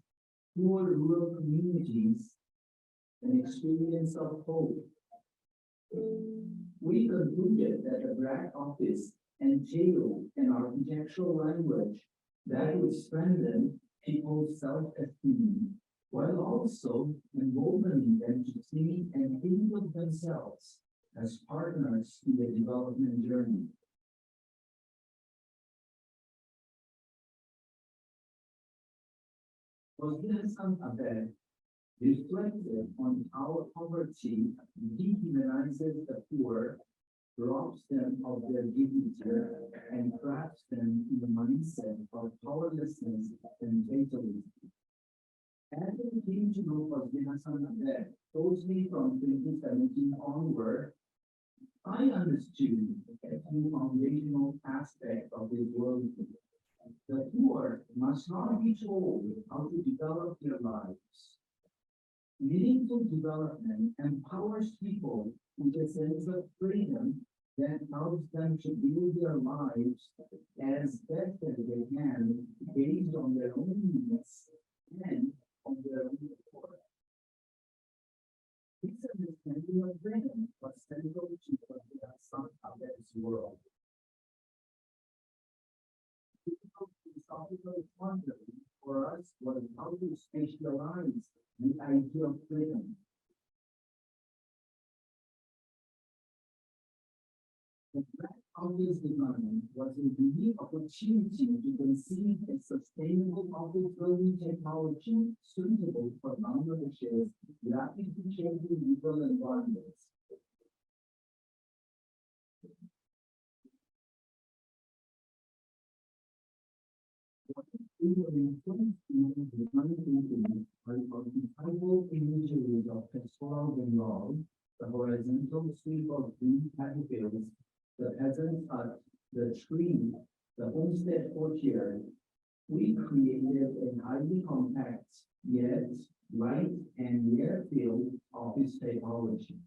Speaker 3: poor rural communities, an experience of hope? We concluded that the BRAC office entailed an architectural language that would strengthen people's self-esteem, while also emboldening them to see and think of themselves as partners in the development journey. Some event reflected on how poverty dehumanizes the poor, robs them of their dignity, and traps them in the mindset of powerlessness and fatalism. As we came to know Hassan Abed closely from 2017 onward, I understood a few foundational aspects of his worldview. The poor must not be told how to develop their lives. Meaningful development empowers people with a sense of freedom that helps them to build their lives as best as they can based on their own needs and on their own effort. This understanding of freedom was central to the Hassan Abed's world. Philosophical quandary for us was how to spatialize the idea of freedom. The BRAC office design was a unique opportunity to conceive a sustainable office building technology suitable for Bangladesh's rapidly changing rural environments. We were influenced in the design thinking by archetypal imagery of pastoral Bengal, the horizontal sweep of green paddy fields, the peasant hut, the tree, the homestead courtyard. We created a highly compact, yet light and air-filled office typology.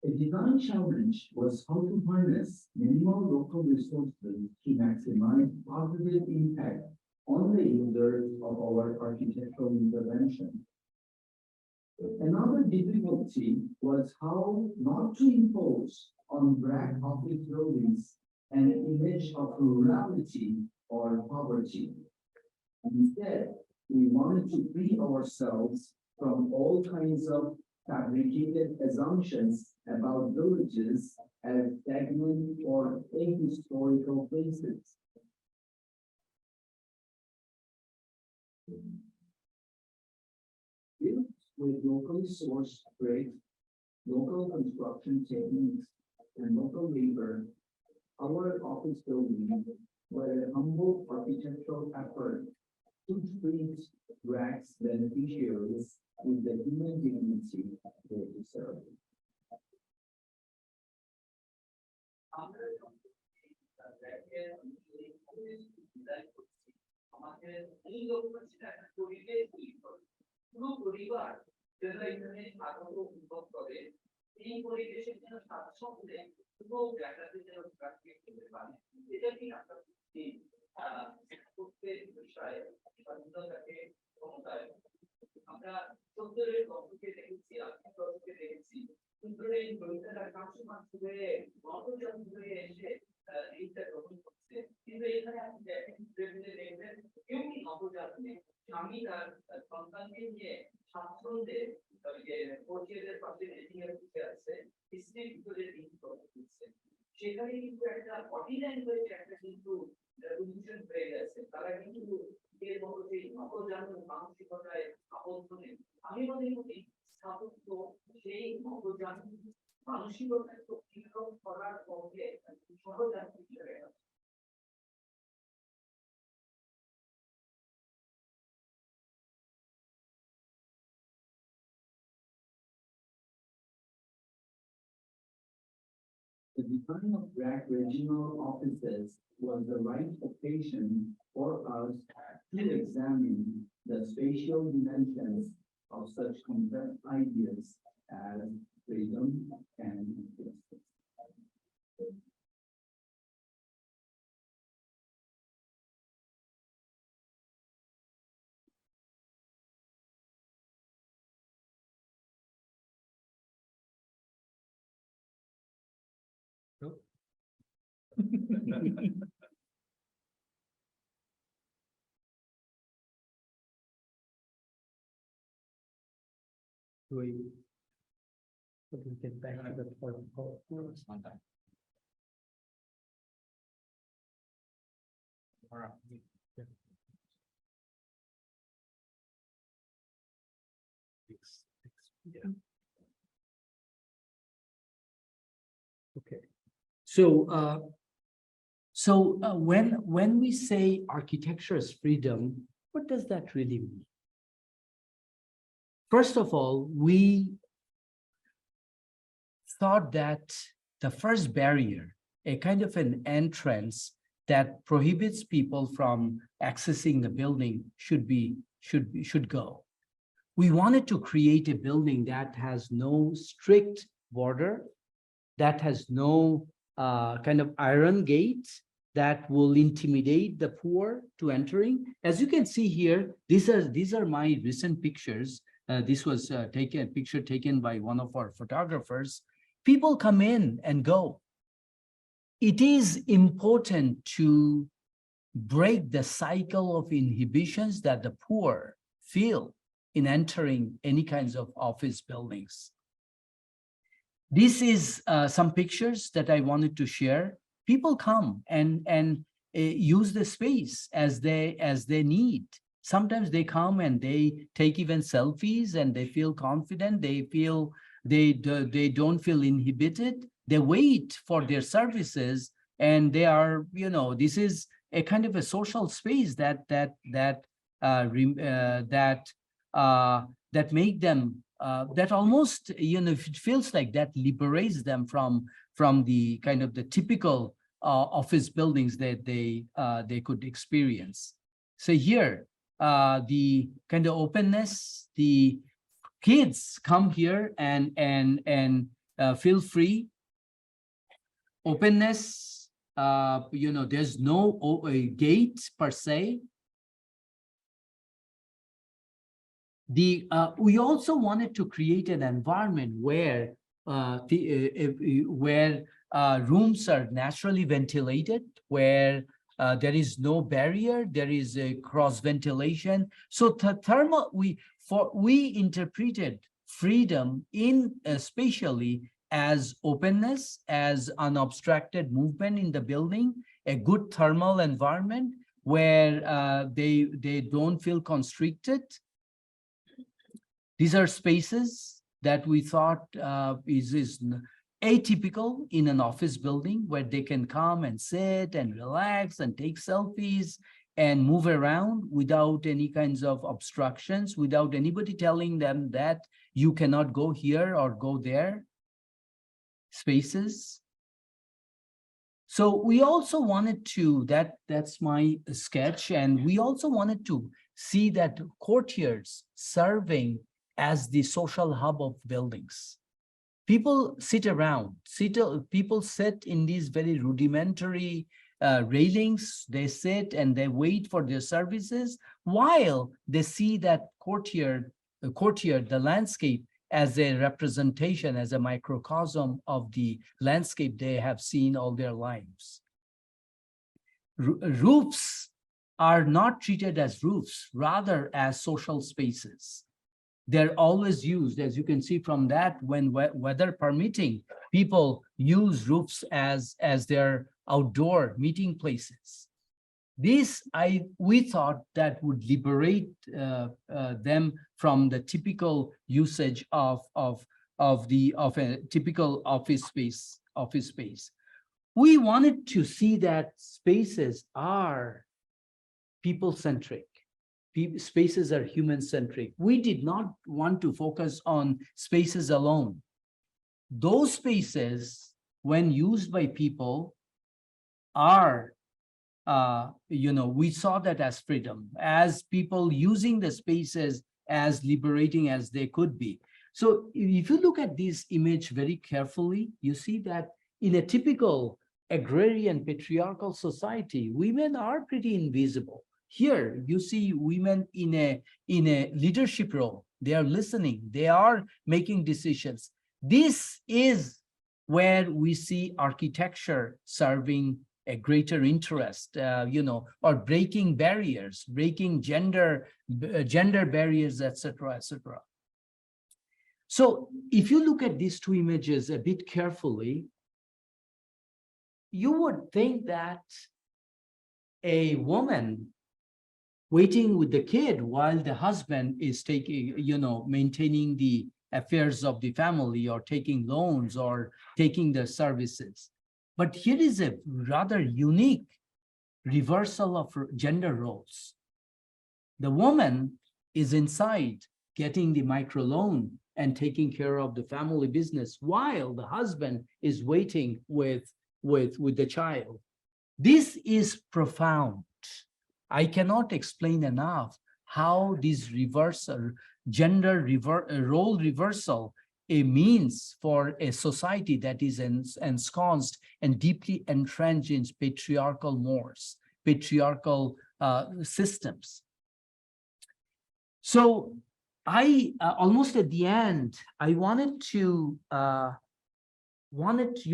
Speaker 3: A design challenge was how to harness minimal local resources to maximize positive impact on the users of our architectural intervention. Another difficulty was how not to impose on BRAC office buildings an image of rurality or poverty. Instead, we wanted to free ourselves from all kinds of fabricated assumptions about villages as stagnant or ahistorical places. Built with locally sourced bricks, local construction techniques, and local labor, our office building were a humble architectural effort to treat Drax beneficiaries with the human dignity they deserve. আমাদের এই লক্ষ্য ছিল একটা পরিবেশ তৈরি করা। পুরো পরিবার যারা এখানে স্বাগত অনুভব করে, এই পরিবেশের যেন স্বাচ্ছন্দ্যে পুরো জায়গাতে যেন প্রাকৃতিক করতে পারে। এটা কি আপনার করতে বিষয়ে স্বাধীনতাকে ক্ষমতায় আমরা 70-এর দশকে দেখেছি, 80-এর দশকে দেখেছি, কিন্তু এই বইটার কাজ মাত্রে নবজাত হয়ে এসে এইটা গ্রহণ করছে। কিন্তু এখানে আপনি দেখেন দেখবেন কেউই নবজাত নেই, স্বামী তার সন্তানকে নিয়ে স্বাচ্ছন্দ্যে পরিচয়ের পাশে মিটিং এর বসে আছে, স্ত্রীর ভিতরে দিন করছে। সেখানে কিন্তু একটা বডি ল্যাঙ্গুয়েজ একটা কিন্তু রিভিশন হয়ে গেছে। তারা কিন্তু এর মতো সেই নবজাত মানসিকতায় আবদ্ধ নেই। আমি মনে করি স্থাপত্য সেই নবজাত মানসিকতাকে অতিক্রম করার পক্ষে সহযাত্রী হিসেবে আছে। The design of Drac regional offices was the right occasion for us to examine the spatial dimensions of such complex ideas as freedom and justice.
Speaker 2: We get back to the protocol. Yeah. Okay. So, when we say architecture is freedom, what does that really mean? First of all, we thought that the first barrier, a kind of an entrance that prohibits people from accessing the building should go. We wanted to create a building that has no strict border, that has no kind of iron gate that will intimidate the poor to entering. As you can see here, these are my recent pictures. This was a picture taken by one of our photographers. People come in and go. It is important to break the cycle of inhibitions that the poor feel in entering any kinds of office buildings. This is some pictures that I wanted to share. People come and use the space as they need. Sometimes they come and they take even selfies and they feel confident. They feel they don't feel inhibited. They wait for their services and they are, this is a kind of a social space that make them that almost, it feels like that liberates them from the kind of the typical office buildings that they could experience. So here, the kind of openness, the kids come here and feel free. Openness, there's no gate per se. We also wanted to create an environment where where rooms are naturally ventilated, where there is no barrier, there is a cross ventilation. So the thermal, we interpreted freedom in spatially as openness, as unobstructed movement in the building, a good thermal environment where they don't feel constricted. These are spaces that we thought is atypical in an office building, where they can come and sit and relax and take selfies and move around without any kinds of obstructions, without anybody telling them that you cannot go here or go there. Spaces. So we also wanted to, that's my sketch, and we also wanted to see that courtyards serving as the social hub of buildings. People sit around, people sit in these very rudimentary railings. They sit and they wait for their services while they see that courtyard, the landscape, as a representation, as a microcosm of the landscape they have seen all their lives. Roofs are not treated as roofs, rather as social spaces. They're always used, as you can see from that, when weather permitting, people use roofs as their outdoor meeting places. This, we thought that would liberate them from the typical usage of a typical office space. We wanted to see that spaces are people-centric. Spaces are human-centric. We did not want to focus on spaces alone. Those spaces, when used by people, are we saw that as freedom, as people using the spaces as liberating as they could be. So if you look at this image very carefully, you see that in a typical agrarian patriarchal society, women are pretty invisible. Here you see women in a leadership role. They are listening, they are making decisions. This is where we see architecture serving a greater interest, or breaking barriers, breaking gender barriers, etc., etc. So if you look at these two images a bit carefully, you would think that a woman waiting with the kid while the husband is maintaining the affairs of the family, or taking loans, or taking the services. But here is a rather unique reversal of gender roles. The woman is inside getting the microloan and taking care of the family business, while the husband is waiting with the child. This is profound. I cannot explain enough how this reversal, role reversal, a means for a society that is ensconced and deeply entrenched in patriarchal mores, patriarchal systems. So I almost at the end, I wanted you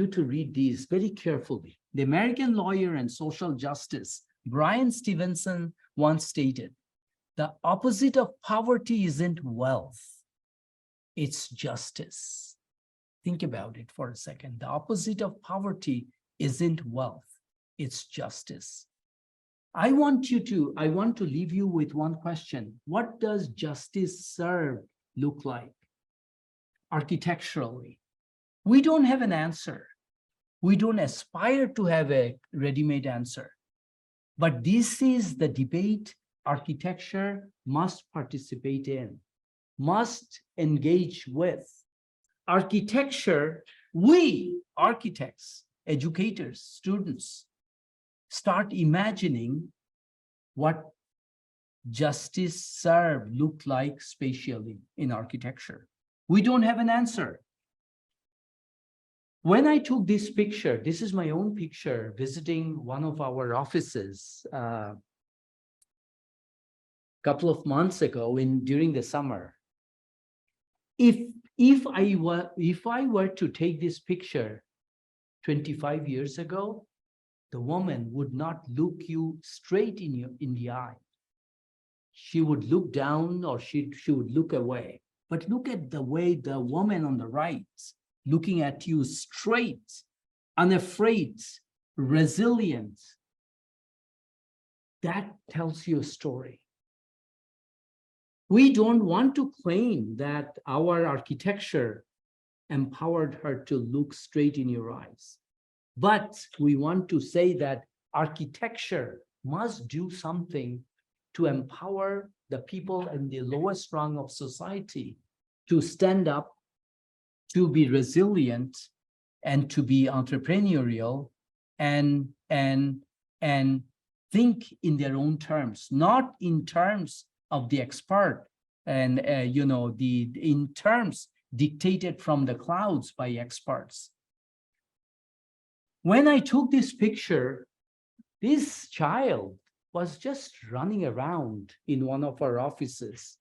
Speaker 2: to read these very carefully. The American lawyer and social justice Brian Stevenson once stated, "The opposite of poverty isn't wealth, it's justice." Think about it for a second. The opposite of poverty isn't wealth, it's justice. I want to leave you with one question. What does justice served look like architecturally? We don't have an answer. We don't aspire to have a ready-made answer. But this is the debate architecture must participate in, must engage with. Architecture, we architects, educators, students, start imagining what justice served looked like spatially in architecture. We don't have an answer. When I took this picture, this is my own picture visiting one of our offices a couple of months ago during the summer. If If I were to take this picture 25 years ago, the woman would not look you straight in the eye. She would look down or she would look away. But look at the way the woman on the right looking at you straight, unafraid, resilient. That tells you a story. We don't want to claim that our architecture empowered her to look straight in your eyes. But we want to say that architecture must do something to empower the people in the lowest rung of society to stand up, to be resilient, and to be entrepreneurial and think in their own terms, not in terms of the expert and in terms dictated from the clouds by experts. When I took this picture, this child was just running around in one of our offices.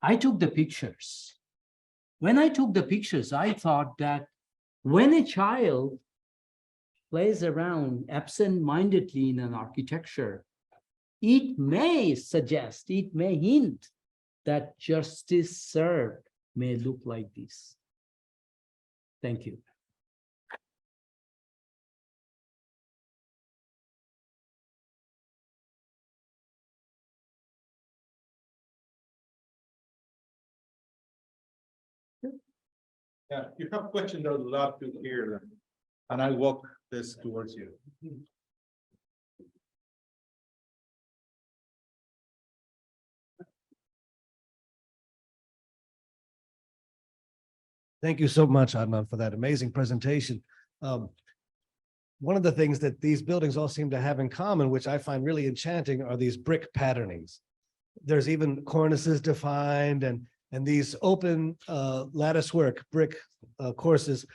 Speaker 2: I took the pictures. When I took the pictures, I thought that when a child plays around absent-mindedly in an architecture, it may suggest, it may hint that justice served may look like this. Thank you.
Speaker 1: Yeah, if you have questions, I would love to hear them. And I'll walk this towards you.
Speaker 4: Thank you so much, Adnan, for that amazing presentation. One of the things that these buildings all seem to have in common, which I find really enchanting, are these brick patternings. There's even cornices defined and these open lattice work brick courses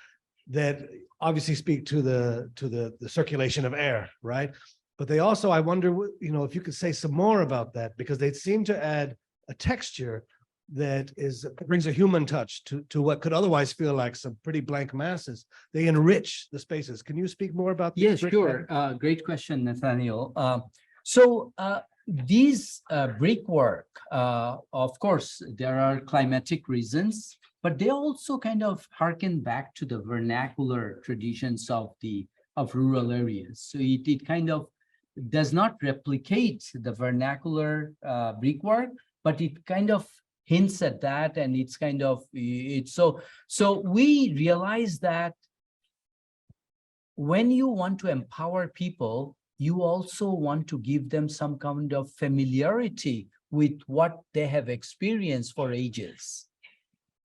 Speaker 4: that obviously speak to the circulation of air, right? But they also, I wonder, if you could say some more about that, because they seem to add a texture that brings a human touch to what could otherwise feel like some pretty blank masses. They enrich the spaces. Can you speak more about these?
Speaker 2: Yes, sure. Great question, Nathaniel. So these brickwork, of course, there are climatic reasons, but they also kind of harken back to the vernacular traditions of rural areas. So it kind of does not replicate the vernacular brickwork, but it kind of hints at that, and it's kind of so we realize that when you want to empower people, you also want to give them some kind of familiarity with what they have experienced for ages.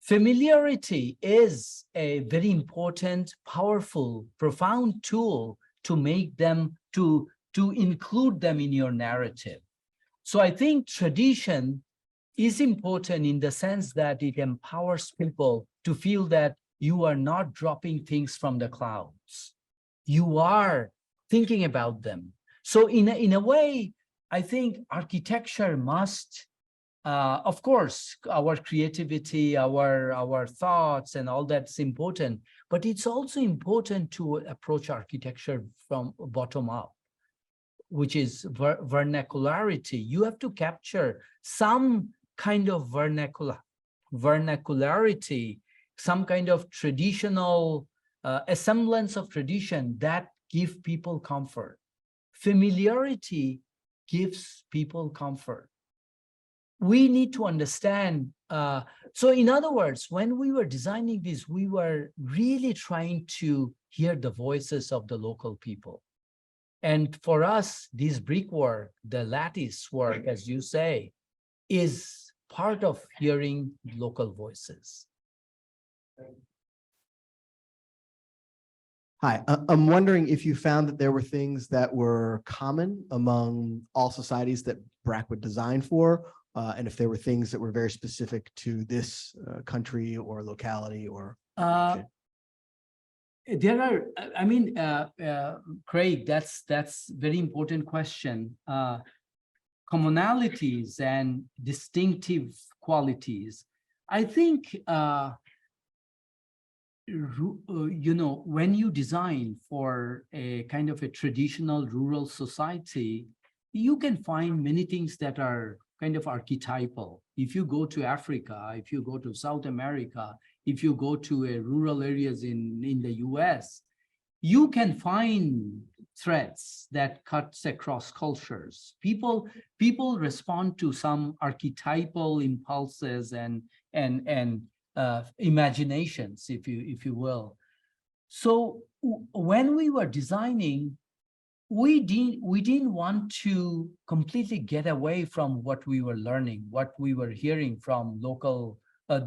Speaker 2: Familiarity is a very important, powerful, profound tool to make them, to include them in your narrative. So I think tradition is important in the sense that it empowers people to feel that you are not dropping things from the clouds. You are thinking about them. So in a way, I think architecture must, of course, our creativity, our thoughts and all that's important, but it's also important to approach architecture from bottom up, which is vernacularity. You have to capture some kind of vernacularity, some kind of traditional, a semblance of tradition that give people comfort. Familiarity gives people comfort. We need to understand. So in other words, when we were designing this, we were really trying to hear the voices of the local people. And for us, this brickwork, the lattice work, as you say, is part of hearing local voices.
Speaker 5: Hi, I'm wondering if you found that there were things that were common among all societies that BRAC would design for, and if there were things that were very specific to this country or locality or.
Speaker 2: There are, I mean, Craig, that's very important question. commonalities and distinctive qualities. I think, when you design for a kind of a traditional rural society, you can find many things that are kind of archetypal. If you go to Africa, if you go to South America, if you go to rural areas in the US, you can find threads that cuts across cultures. People respond to some archetypal impulses and imaginations, if you will. So when we were designing, we didn't want to completely get away from what we were learning, what we were hearing from the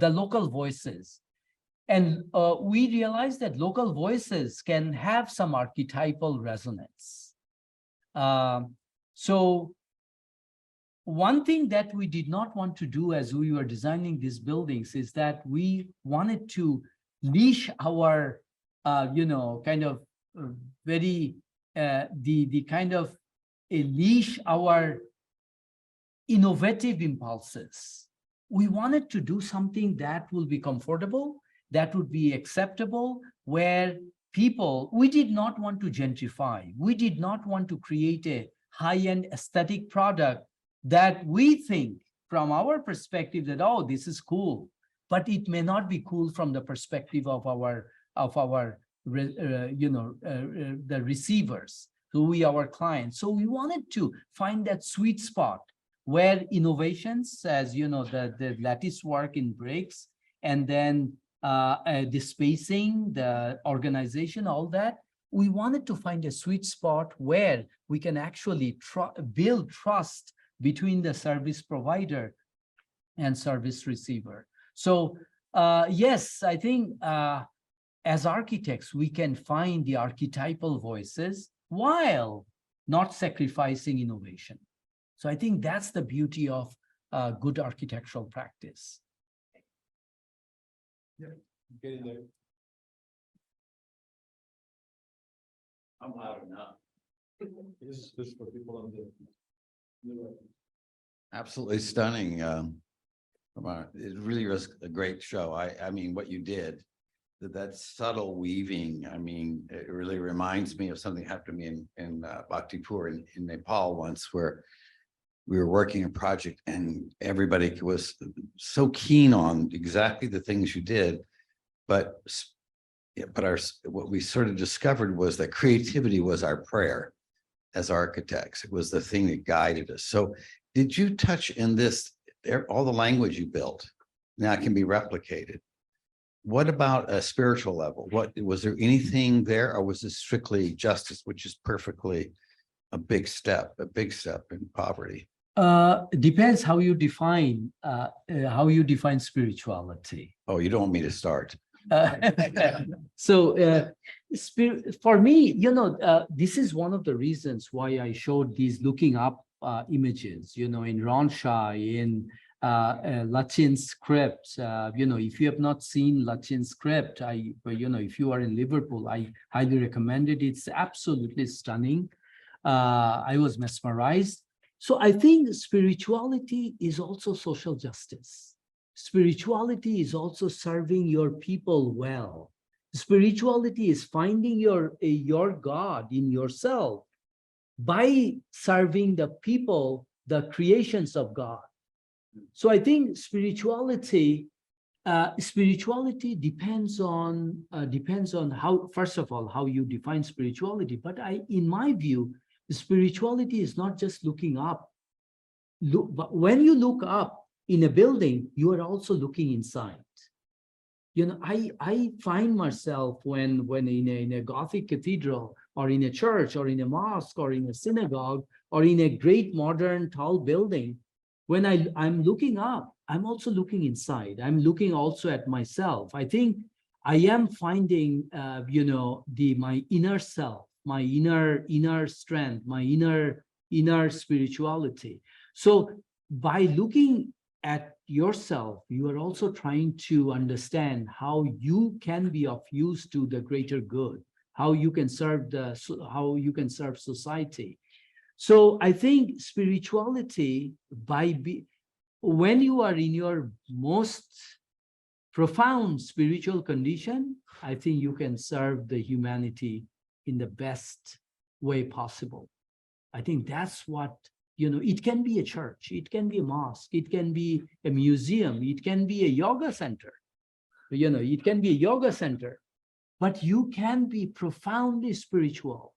Speaker 2: local voices. And we realized that local voices can have some archetypal resonance. So one thing that we did not want to do as we were designing these buildings is that we wanted to leash our, kind of leash our innovative impulses. We wanted to do something that will be comfortable, that would be acceptable, where we did not want to gentrify. We did not want to create a high-end aesthetic product that we think from our perspective that, oh, this is cool, but it may not be cool from the perspective of the receivers, our clients. So we wanted to find that sweet spot where innovations, as you know, the lattice work in bricks, and then the spacing, the organization, all that, we wanted to find a sweet spot where we can actually build trust between the service provider and service receiver. So yes, I think as architects, we can find the archetypal voices while not sacrificing innovation. So I think that's the beauty of good architectural practice.
Speaker 1: Yeah, getting there.
Speaker 6: I'm loud enough.
Speaker 1: This is for people on the.
Speaker 6: Absolutely stunning. It really was a great show. I mean, what you did, that subtle weaving, I mean, it really reminds me of something that happened to me in Bhaktipur in Nepal once, where we were working a project and everybody was so keen on exactly the things you did, but what we sort of discovered was that creativity was our prayer as architects. It was the thing that guided us. So did you touch in this, all the language you built now can be replicated? What about a spiritual level? Was there anything there, or was this strictly justice, which is perfectly a big step in poverty?
Speaker 2: Depends how you define spirituality.
Speaker 6: Oh, you don't want me to start.
Speaker 2: So for me, this is one of the reasons why I showed these looking up images, in Ronsha, in Latin script. If you have not seen Latin script, if you are in Liverpool, I highly recommend it. It's absolutely stunning. I was mesmerized. So I think spirituality is also social justice. Spirituality is also serving your people well. Spirituality is finding your God in yourself by serving the people, the creations of God. So I think spirituality depends on how, first of all, how you define spirituality. But in my view, spirituality is not just looking up. But when you look up in a building, you are also looking inside. I find myself when in a Gothic cathedral, or in a church, or in a mosque, or in a synagogue, or in a great modern tall building, when I'm looking up, I'm also looking inside. I'm looking also at myself. I think I am finding, my inner self, my inner strength, my inner spirituality. So by looking at yourself, you are also trying to understand how you can be of use to the greater good, how you can serve society.
Speaker 7: So I think spirituality when you are in your most profound spiritual condition, I think you can serve the humanity in the best way possible. I think that's what, it can be a church, it can be a mosque, it can be a museum, it can be a yoga center, it can be a yoga center, but you can be profoundly spiritual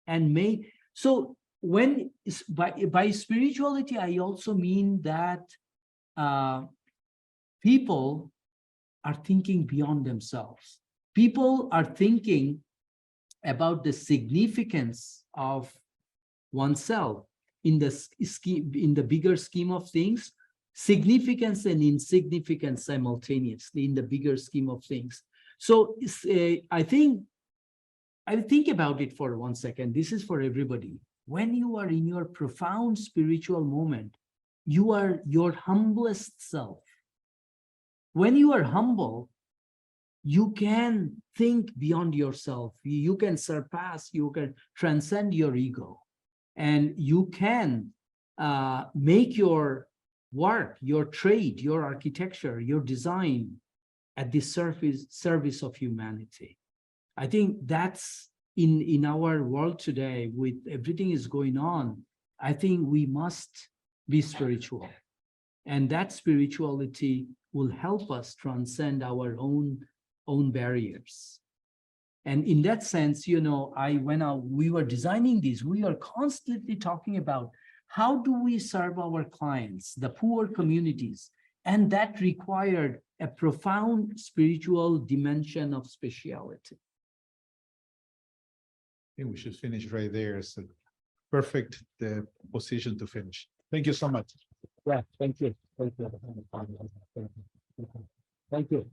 Speaker 7: and so when by spirituality, I also mean that people are thinking beyond themselves. People are thinking about the significance of oneself in the bigger scheme of things, significance and insignificance simultaneously in the bigger scheme of things. So I think about it for 1 second. This is for everybody. When you are in your profound spiritual moment, you are your humblest self. When you are humble, you can think beyond yourself. You can surpass, you can transcend your ego. And you can make your work, your trade, your architecture, your design at the service of humanity. I think that's in our world today, with everything is going on, I think we must be spiritual. And that spirituality will help us transcend our own barriers. And in that sense, when we were designing these, we are constantly talking about how do we serve our clients, the poor communities, and that required a profound spiritual dimension of speciality.
Speaker 1: I think we should finish right there. It's a perfect position to finish. Thank you so much.
Speaker 7: Yeah, thank you. Thank you. Thank you.